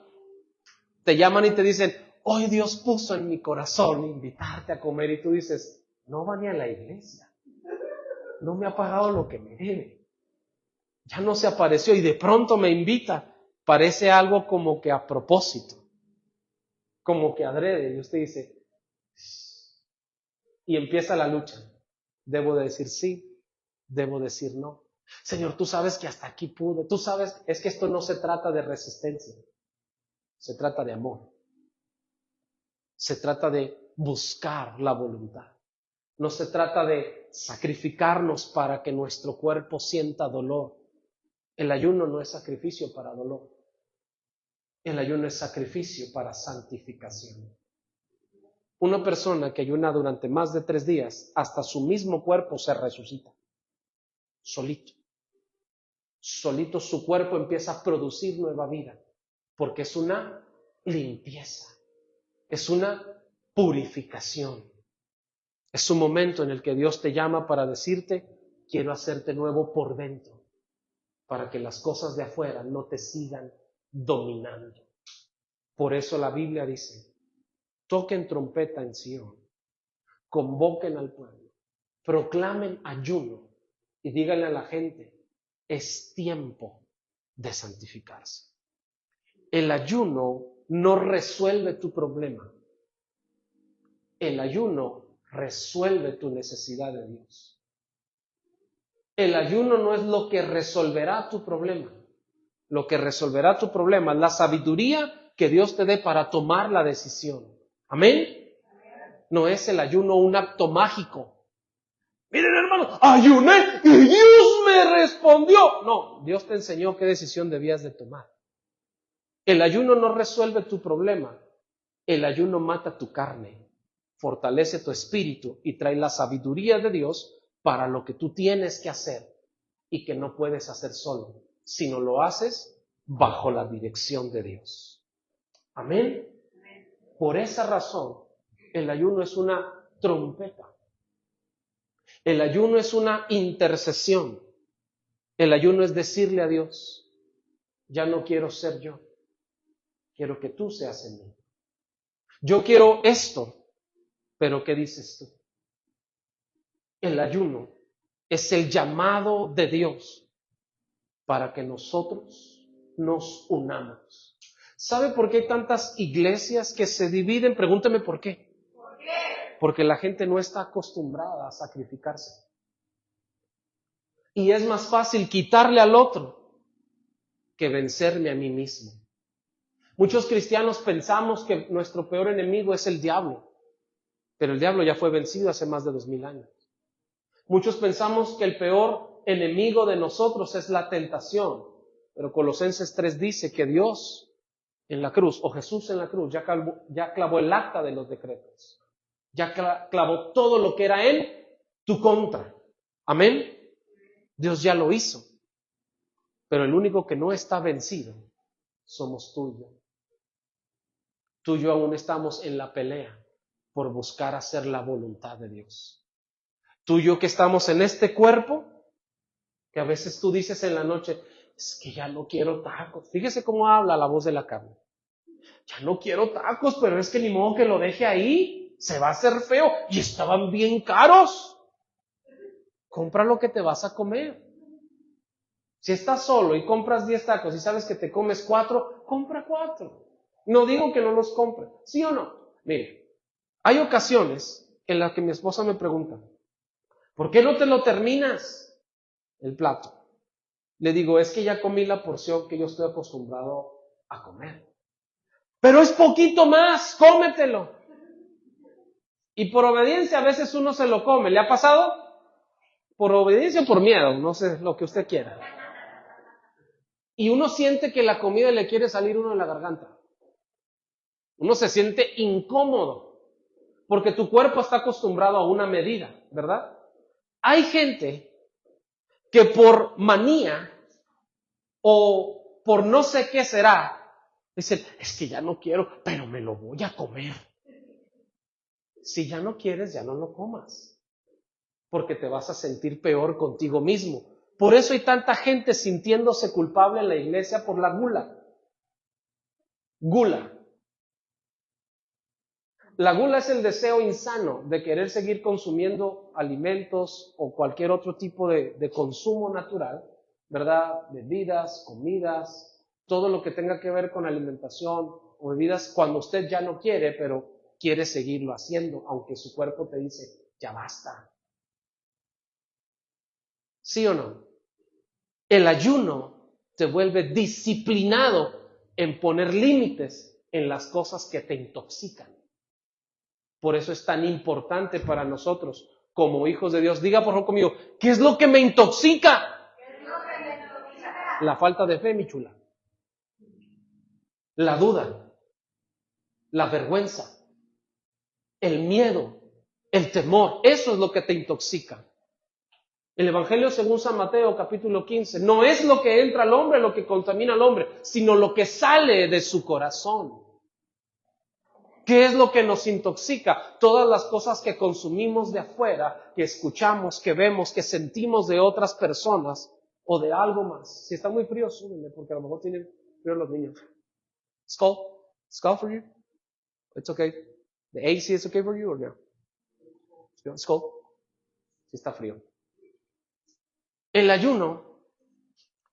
te llaman y te dicen, hoy Dios puso en mi corazón invitarte a comer, y tú dices, no va ni a la iglesia, no me ha pagado lo que me debe, ya no se apareció y de pronto me invita. Parece algo como que a propósito, como que adrede, y usted dice, y empieza la lucha. Debo decir sí, debo decir no. Señor, tú sabes que hasta aquí pude. Tú sabes, es que esto no se trata de resistencia. Se trata de amor. Se trata de buscar la voluntad. No se trata de sacrificarnos para que nuestro cuerpo sienta dolor. El ayuno no es sacrificio para dolor. El ayuno es sacrificio para santificación. Una persona que ayuna durante más de 3 días, hasta su mismo cuerpo se resucita. Solito. Solito su cuerpo empieza a producir nueva vida. Porque es una limpieza. Es una purificación. Es un momento en el que Dios te llama para decirte, quiero hacerte nuevo por dentro. Para que las cosas de afuera no te sigan dominando. Por eso la Biblia dice, toquen trompeta en Sion, convoquen al pueblo, proclamen ayuno y díganle a la gente, es tiempo de santificarse. El ayuno no resuelve tu problema. El ayuno resuelve tu necesidad de Dios. El ayuno no es lo que resolverá tu problema. Lo que resolverá tu problema es la sabiduría que Dios te dé para tomar la decisión. ¿Amén? No es el ayuno un acto mágico. Miren, hermano, ayuné y Dios me respondió. No, Dios te enseñó qué decisión debías de tomar. El ayuno no resuelve tu problema. El ayuno mata tu carne, fortalece tu espíritu y trae la sabiduría de Dios para lo que tú tienes que hacer y que no puedes hacer solo, sino lo haces bajo la dirección de Dios. Amén. Por esa razón, el ayuno es una trompeta. El ayuno es una intercesión. El ayuno es decirle a Dios, ya no quiero ser yo, quiero que tú seas en mí. Yo quiero esto, pero ¿qué dices tú? El ayuno es el llamado de Dios para que nosotros nos unamos. ¿Sabe por qué hay tantas iglesias que se dividen? Pregúnteme por qué. ¿Por qué? Porque la gente no está acostumbrada a sacrificarse. Y es más fácil quitarle al otro que vencerme a mí mismo. Muchos cristianos pensamos que nuestro peor enemigo es el diablo, pero el diablo ya fue vencido hace más de 2000 años. Muchos pensamos que el peor enemigo de nosotros es la tentación, pero Colosenses 3 dice que Dios en la cruz, o Jesús en la cruz, ya clavó el acta de los decretos, ya clavó todo lo que era en tu contra. Amén. Dios ya lo hizo, pero el único que no está vencido somos tú y yo. Tú y yo aún estamos en la pelea por buscar hacer la voluntad de Dios. Tú y yo que estamos en este cuerpo, que a veces tú dices en la noche, es que ya no quiero tacos. Fíjese cómo habla la voz de la carne. Ya no quiero tacos, pero es que ni modo que lo deje ahí. Se va a hacer feo. Y estaban bien caros. Compra lo que te vas a comer. Si estás solo y compras 10 tacos y sabes que te comes 4, compra 4. No digo que no los compre. ¿Sí o no? Mire, hay ocasiones en las que mi esposa me pregunta, ¿por qué no te lo terminas el plato? Le digo, es que ya comí la porción que yo estoy acostumbrado a comer. Pero es poquito más, cómetelo. Y por obediencia a veces uno se lo come. ¿Le ha pasado? Por obediencia o por miedo, no sé, lo que usted quiera. Y uno siente que la comida le quiere salir uno de la garganta. Uno se siente incómodo, porque tu cuerpo está acostumbrado a una medida, ¿verdad? Hay gente que por manía o por no sé qué será, dicen, es que ya no quiero, pero me lo voy a comer. Si ya no quieres, ya no lo comas, porque te vas a sentir peor contigo mismo. Por eso hay tanta gente sintiéndose culpable en la iglesia por la gula. Gula. La gula es el deseo insano de querer seguir consumiendo alimentos o cualquier otro tipo de consumo natural, ¿verdad? Bebidas, comidas, todo lo que tenga que ver con alimentación o bebidas cuando usted ya no quiere, pero quiere seguirlo haciendo, aunque su cuerpo te dice, ya basta. ¿Sí o no? El ayuno te vuelve disciplinado en poner límites en las cosas que te intoxican. Por eso es tan importante para nosotros como hijos de Dios. Diga por favor conmigo, ¿qué es lo que me intoxica? ¿Qué es lo que me intoxica? La falta de fe, mi chula. La duda, la vergüenza, el miedo, el temor. Eso es lo que te intoxica. El Evangelio según San Mateo, capítulo 15, no es lo que entra al hombre lo que contamina al hombre, sino lo que sale de su corazón. ¿Qué es lo que nos intoxica? Todas las cosas que consumimos de afuera, que escuchamos, que vemos, que sentimos de otras personas o de algo más. Si está muy frío, súbenle, porque a lo mejor tienen frío los niños. Skull? Skull for you? It's okay. The AC is okay for you or no? Skull? Si está frío. El ayuno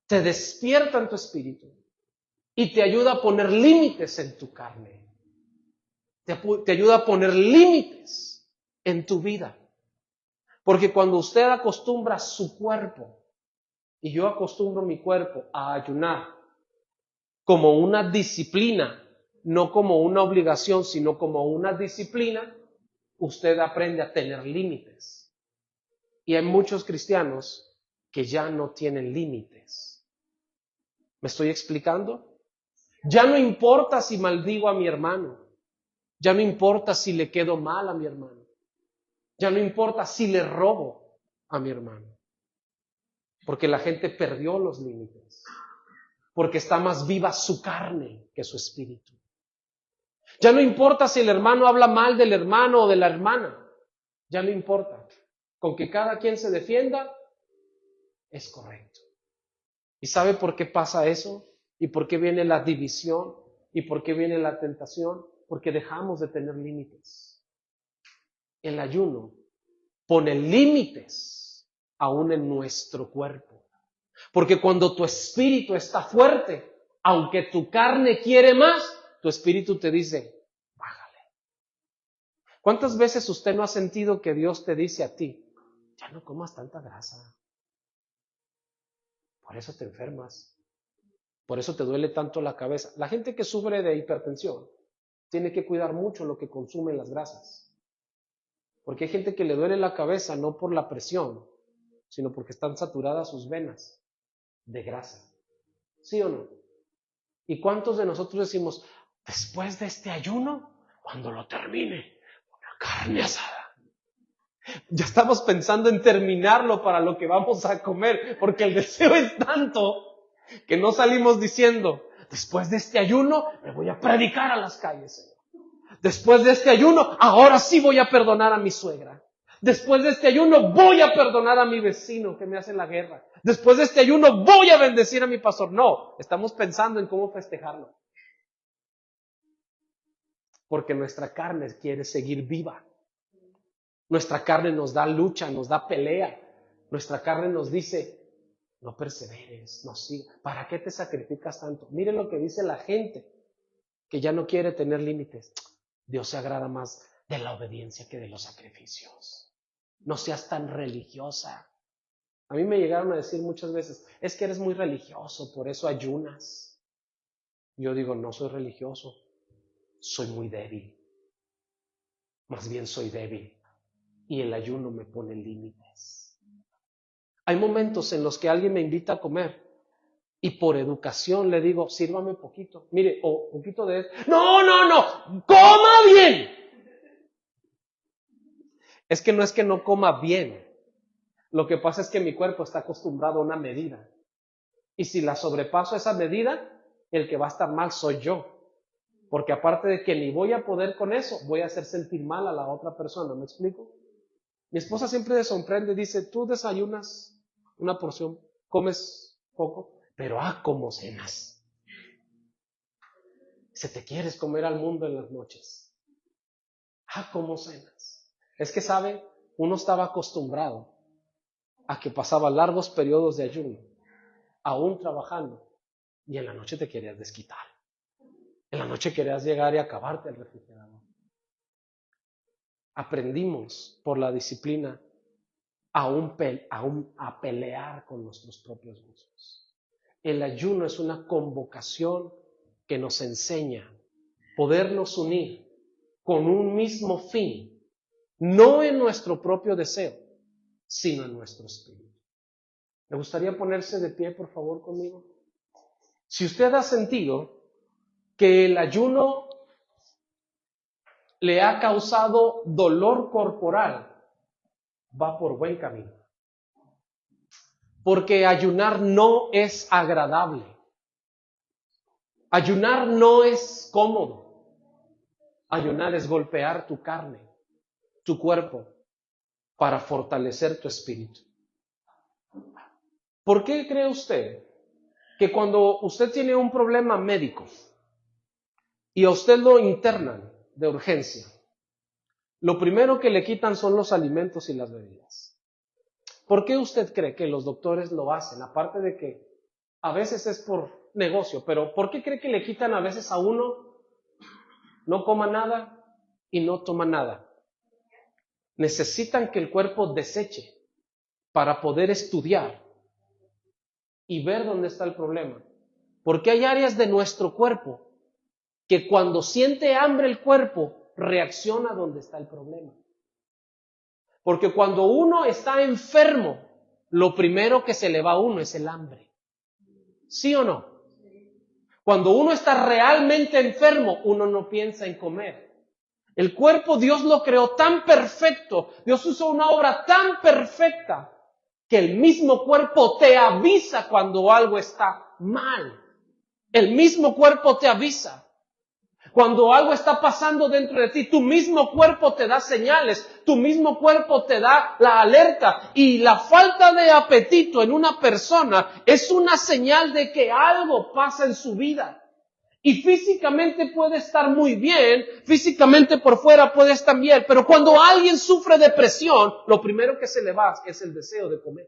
te despierta en tu espíritu y te ayuda a poner límites en tu carne. Te ayuda a poner límites en tu vida. Porque cuando usted acostumbra su cuerpo, y yo acostumbro mi cuerpo a ayunar como una disciplina, no como una obligación, sino como una disciplina, usted aprende a tener límites. Y hay muchos cristianos que ya no tienen límites. ¿Me estoy explicando? Ya no importa si maldigo a mi hermano. Ya no importa si le quedo mal a mi hermano. Ya no importa si le robo a mi hermano. Porque la gente perdió los límites. Porque está más viva su carne que su espíritu. Ya no importa si el hermano habla mal del hermano o de la hermana. Ya no importa. Con que cada quien se defienda, es correcto. ¿Y sabe por qué pasa eso? ¿Y por qué viene la división? ¿Y por qué viene la tentación? Porque dejamos de tener límites. El ayuno pone límites aún en nuestro cuerpo. Porque cuando tu espíritu está fuerte, aunque tu carne quiere más, tu espíritu te dice, bájale. ¿Cuántas veces usted no ha sentido que Dios te dice a ti, ya no comas tanta grasa? Por eso te enfermas. Por eso te duele tanto la cabeza. La gente que sufre de hipertensión tiene que cuidar mucho lo que consume las grasas. Porque hay gente que le duele la cabeza no por la presión, sino porque están saturadas sus venas de grasa. ¿Sí o no? ¿Y cuántos de nosotros decimos, después de este ayuno, cuando lo termine, una carne asada? Ya estamos pensando en terminarlo para lo que vamos a comer, porque el deseo es tanto que no salimos diciendo, después de este ayuno, me voy a predicar a las calles, Señor. Después de este ayuno, ahora sí voy a perdonar a mi suegra. Después de este ayuno voy a perdonar a mi vecino que me hace la guerra. Después de este ayuno voy a bendecir a mi pastor. No, estamos pensando en cómo festejarlo. Porque nuestra carne quiere seguir viva. Nuestra carne nos da lucha, nos da pelea. Nuestra carne nos dice, no perseveres, no sigas. ¿Para qué te sacrificas tanto? Miren lo que dice la gente que ya no quiere tener límites. Dios se agrada más de la obediencia que de los sacrificios. No seas tan religiosa. A mí me llegaron a decir muchas veces, es que eres muy religioso, por eso ayunas. Yo digo, no soy religioso, soy muy débil. Más bien soy débil. Y el ayuno me pone límites. Hay momentos en los que alguien me invita a comer y por educación le digo, sírvame poquito. Mire, o poquito de esto. No, coma bien. Es que no coma bien. Lo que pasa es que mi cuerpo está acostumbrado a una medida. Y si la sobrepaso esa medida, el que va a estar mal soy yo. Porque aparte de que ni voy a poder con eso, voy a hacer sentir mal a la otra persona. ¿Me explico? Mi esposa siempre se sorprende, dice, tú desayunas una porción, comes poco, pero ¿cómo cenas? Si te quieres comer al mundo en las noches. ¿Cómo cenas? Es que, ¿sabe? Uno estaba acostumbrado a que pasaba largos periodos de ayuno, aún trabajando, y en la noche te querías desquitar. En la noche querías llegar y acabarte el refrigerador. Aprendimos por la disciplina a pelear con nuestros propios gustos. El ayuno es una convocación que nos enseña podernos unir con un mismo fin, no en nuestro propio deseo, sino en nuestro espíritu. ¿Me gustaría ponerse de pie, por favor, conmigo? Si usted ha sentido que el ayuno le ha causado dolor corporal, va por buen camino. Porque ayunar no es agradable. Ayunar no es cómodo. Ayunar es golpear tu carne, tu cuerpo, para fortalecer tu espíritu. ¿Por qué cree usted que cuando usted tiene un problema médico y a usted lo internan de urgencia, lo primero que le quitan son los alimentos y las bebidas? ¿Por qué usted cree que los doctores lo hacen? Aparte de que a veces es por negocio, pero ¿por qué cree que le quitan a veces a uno no coma nada y no toma nada? Necesitan que el cuerpo deseche para poder estudiar y ver dónde está el problema. Porque hay áreas de nuestro cuerpo que cuando siente hambre el cuerpo reacciona donde está el problema. Porque cuando uno está enfermo, lo primero que se le va a uno es el hambre. ¿Sí o no? Cuando uno está realmente enfermo, uno no piensa en comer. El cuerpo Dios lo creó tan perfecto, Dios usó una obra tan perfecta, que el mismo cuerpo te avisa cuando algo está mal. El mismo cuerpo te avisa. Cuando algo está pasando dentro de ti, tu mismo cuerpo te da señales, tu mismo cuerpo te da la alerta. Y la falta de apetito en una persona es una señal de que algo pasa en su vida. Y físicamente puede estar muy bien, físicamente por fuera puede estar bien, pero cuando alguien sufre depresión, lo primero que se le va es el deseo de comer.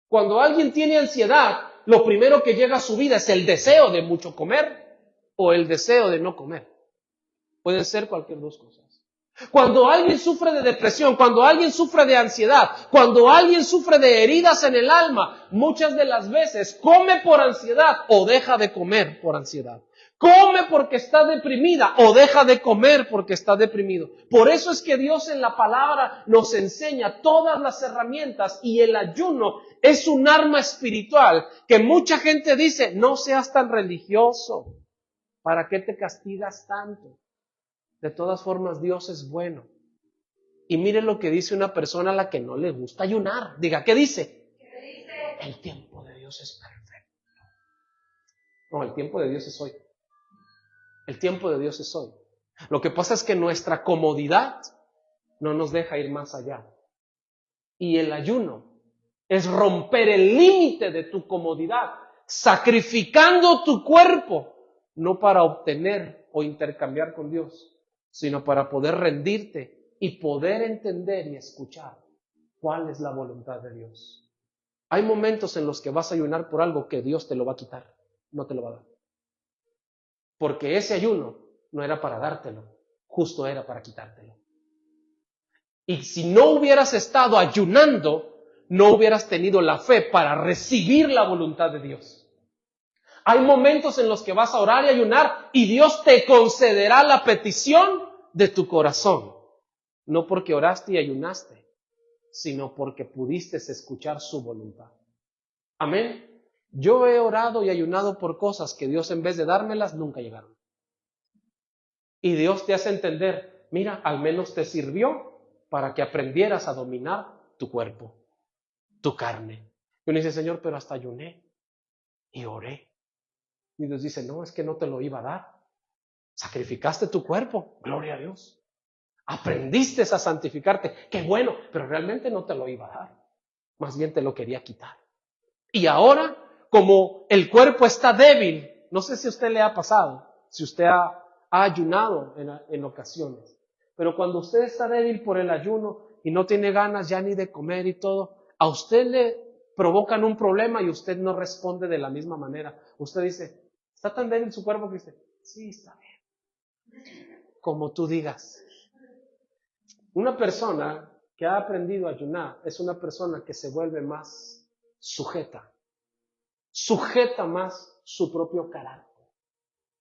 Cuando alguien tiene ansiedad, lo primero que llega a su vida es el deseo de mucho comer o el deseo de no comer. Pueden ser cualquier dos cosas. Cuando alguien sufre de depresión, cuando alguien sufre de ansiedad, cuando alguien sufre de heridas en el alma, muchas de las veces come por ansiedad o deja de comer por ansiedad. Come porque está deprimida o deja de comer porque está deprimido. Por eso es que Dios en la palabra nos enseña todas las herramientas, y el ayuno es un arma espiritual que mucha gente dice, no seas tan religioso. ¿Para qué te castigas tanto? De todas formas, Dios es bueno. Y mire lo que dice una persona a la que no le gusta ayunar. Diga, ¿qué dice? ¿Qué dice? El tiempo de Dios es perfecto. No, el tiempo de Dios es hoy. El tiempo de Dios es hoy. Lo que pasa es que nuestra comodidad no nos deja ir más allá. Y el ayuno es romper el límite de tu comodidad, sacrificando tu cuerpo, no para obtener o intercambiar con Dios, sino para poder rendirte y poder entender y escuchar cuál es la voluntad de Dios. Hay momentos en los que vas a ayunar por algo que Dios te lo va a quitar, no te lo va a dar. Porque ese ayuno no era para dártelo, justo era para quitártelo. Y si no hubieras estado ayunando, no hubieras tenido la fe para recibir la voluntad de Dios. Hay momentos en los que vas a orar y ayunar y Dios te concederá la petición de tu corazón. No porque oraste y ayunaste, sino porque pudiste escuchar su voluntad. Amén. Yo he orado y ayunado por cosas que Dios, en vez de dármelas, nunca llegaron. Y Dios te hace entender, mira, al menos te sirvió para que aprendieras a dominar tu cuerpo, tu carne. Y uno dice, Señor, pero hasta ayuné y oré. Y Dios dice, no, es que no te lo iba a dar. Sacrificaste tu cuerpo, gloria a Dios. Aprendiste a santificarte, qué bueno, pero realmente no te lo iba a dar. Más bien te lo quería quitar. Y ahora, como el cuerpo está débil, no sé si a usted le ha pasado, si usted ha ayunado en ocasiones, pero cuando usted está débil por el ayuno y no tiene ganas ya ni de comer y todo, a usted le provocan un problema y usted no responde de la misma manera. Usted dice, ¿está tan débil su cuerpo? Que dice, sí, está bien. Como tú digas. Una persona que ha aprendido a ayunar es una persona que se vuelve más sujeta más su propio carácter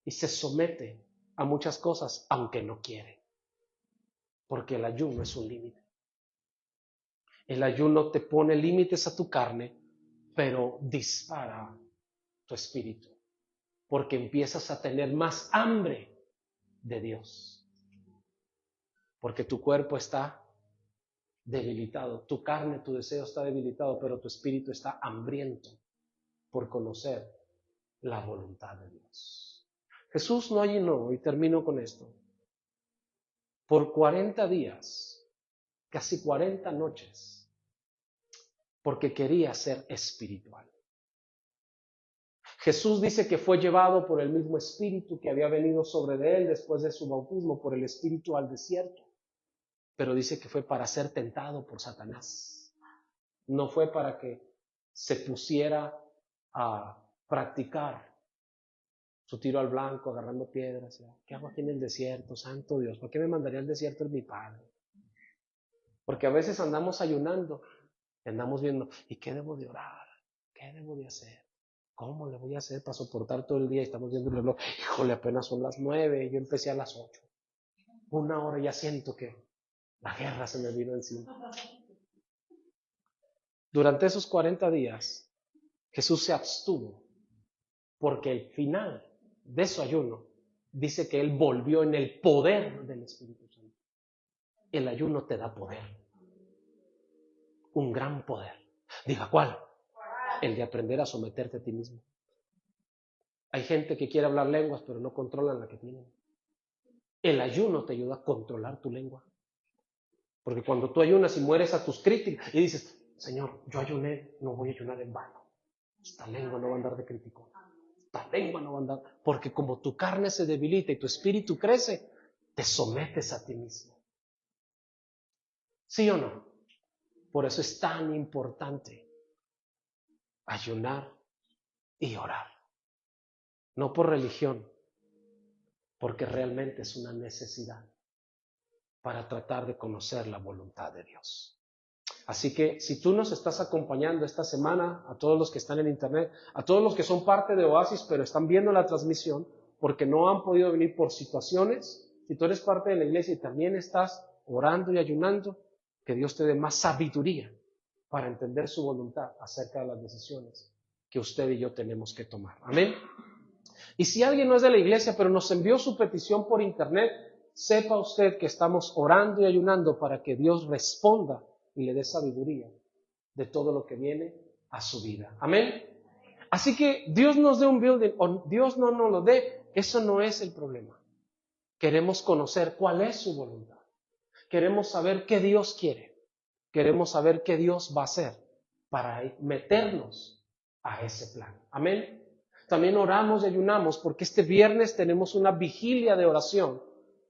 y se somete a muchas cosas aunque no quiere, porque el ayuno es un límite. El ayuno te pone límites a tu carne, pero dispara tu espíritu, porque empiezas a tener más hambre de Dios, porque tu cuerpo está debilitado, tu carne, tu deseo está debilitado, pero tu espíritu está hambriento por conocer la voluntad de Dios. Jesús no ayunó, y termino con esto, por 40 días, casi 40 noches, porque quería ser espiritual. Jesús dice que fue llevado por el mismo Espíritu que había venido sobre de él después de su bautismo, por el Espíritu al desierto, pero dice que fue para ser tentado por Satanás. No fue para que se pusiera a practicar su tiro al blanco, agarrando piedras. ¿Qué hago aquí en el desierto? Santo Dios, ¿por qué me mandaría al desierto mi Padre? Porque a veces andamos ayunando y andamos viendo, ¿y qué debo de orar? ¿Qué debo de hacer? ¿Cómo le voy a hacer para soportar todo el día? Y estamos viendo el reloj, híjole, apenas son las 9, yo empecé a las 8. 1 hora ya siento que la guerra se me vino encima. Durante esos 40 días, Jesús se abstuvo, porque el final de su ayuno dice que Él volvió en el poder del Espíritu Santo. El ayuno te da poder, un gran poder. Diga, ¿cuál? El de aprender a someterte a ti mismo. Hay gente que quiere hablar lenguas, pero no controlan la que tienen. El ayuno te ayuda a controlar tu lengua. Porque cuando tú ayunas y mueres a tus críticas y dices, Señor, yo ayuné, no voy a ayunar en vano. Esta lengua no va a andar de crítico. Esta lengua no va a andar. Porque como tu carne se debilita y tu espíritu crece, te sometes a ti mismo. ¿Sí o no? Por eso es tan importante ayunar y orar. No por religión, porque realmente es una necesidad para tratar de conocer la voluntad de Dios. Así que si tú nos estás acompañando esta semana, a todos los que están en internet, a todos los que son parte de Oasis pero están viendo la transmisión porque no han podido venir por situaciones, si tú eres parte de la iglesia y también estás orando y ayunando, que Dios te dé más sabiduría para entender su voluntad acerca de las decisiones que usted y yo tenemos que tomar. Amén. Y si alguien no es de la iglesia, pero nos envió su petición por internet, sepa usted que estamos orando y ayunando para que Dios responda y le dé sabiduría de todo lo que viene a su vida. Amén. Así que Dios nos dé un building o Dios no nos lo dé, eso no es el problema. Queremos conocer cuál es su voluntad. Queremos saber qué Dios quiere. Queremos saber qué Dios va a hacer para meternos a ese plan. Amén. También oramos y ayunamos porque este viernes tenemos una vigilia de oración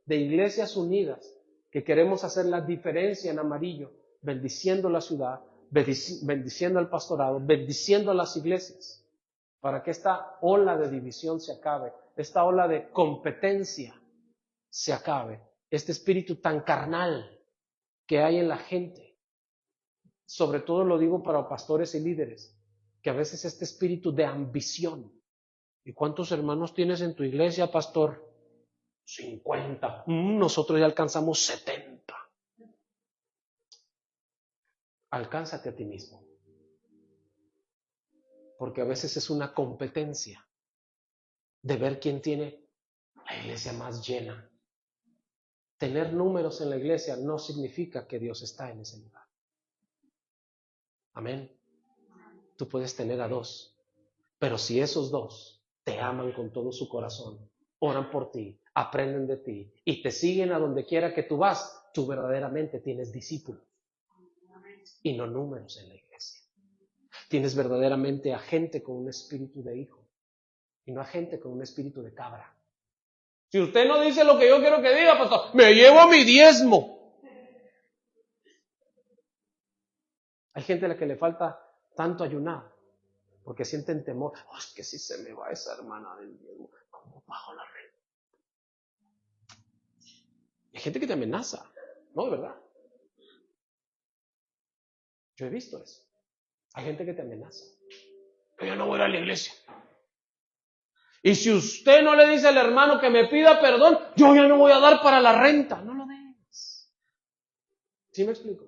de Iglesias Unidas que queremos hacer la diferencia en amarillo, bendiciendo la ciudad, bendiciendo al pastorado, bendiciendo a las iglesias, para que esta ola de división se acabe, esta ola de competencia se acabe, este espíritu tan carnal que hay en la gente. Sobre todo lo digo para pastores y líderes, que a veces este espíritu de ambición. ¿Y cuántos hermanos tienes en tu iglesia, pastor? 50. Nosotros ya alcanzamos 70. Alcánzate a ti mismo. Porque a veces es una competencia de ver quién tiene la iglesia más llena. Tener números en la iglesia no significa que Dios está en ese lugar. Amén. Tú puedes tener a 2, pero si esos 2 te aman con todo su corazón, oran por ti, aprenden de ti y te siguen a donde quiera que tú vas, tú verdaderamente tienes discípulos y no números en la iglesia. Tienes verdaderamente a gente con un espíritu de hijo y no a gente con un espíritu de cabra. Si usted no dice lo que yo quiero que diga, pastor, me llevo a mi diezmo. Hay gente a la que le falta tanto ayunar porque sienten temor. Oh, es que si se me va esa hermana del diezmo, ¿cómo pago la renta? Hay gente que te amenaza, ¿no? De verdad. Yo he visto eso. Hay gente que te amenaza. Yo no voy a ir a la iglesia. Y si usted no le dice al hermano que me pida perdón, yo ya no voy a dar para la renta. No lo des. ¿Sí me explico?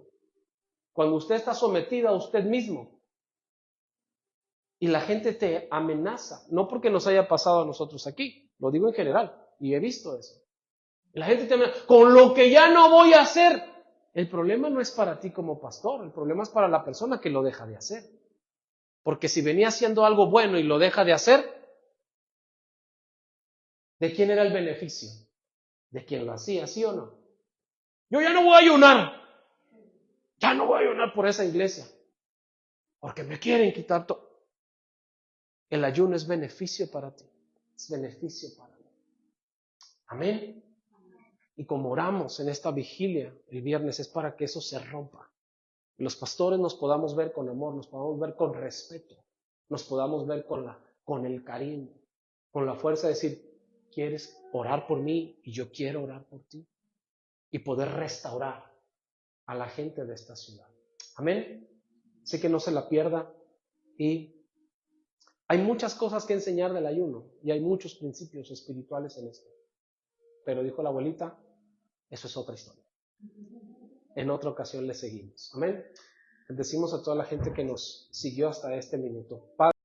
Cuando usted está sometida a usted mismo y la gente te amenaza, no porque nos haya pasado a nosotros aquí, lo digo en general, y he visto eso. La gente te amenaza, con lo que ya no voy a hacer. El problema no es para ti como pastor, el problema es para la persona que lo deja de hacer. Porque si venía haciendo algo bueno y lo deja de hacer, ¿de quién era el beneficio? ¿De quién lo hacía, sí o no? Yo ya no voy a ayunar. Ya no voy a ayunar por esa iglesia. Porque me quieren quitar todo. El ayuno es beneficio para ti. Es beneficio para mí. Amén. Y como oramos en esta vigilia el viernes es para que eso se rompa. Los pastores nos podamos ver con amor, nos podamos ver con respeto, nos podamos ver con el cariño, con la fuerza de decir, ¿quieres orar por mí? Y yo quiero orar por ti. Y poder restaurar a la gente de esta ciudad. Amén. Así que no se la pierda. Y hay muchas cosas que enseñar del ayuno y hay muchos principios espirituales en esto. Pero dijo la abuelita, eso es otra historia. En otra ocasión le seguimos. Amén. Decimos a toda la gente que nos siguió hasta este minuto. Padre,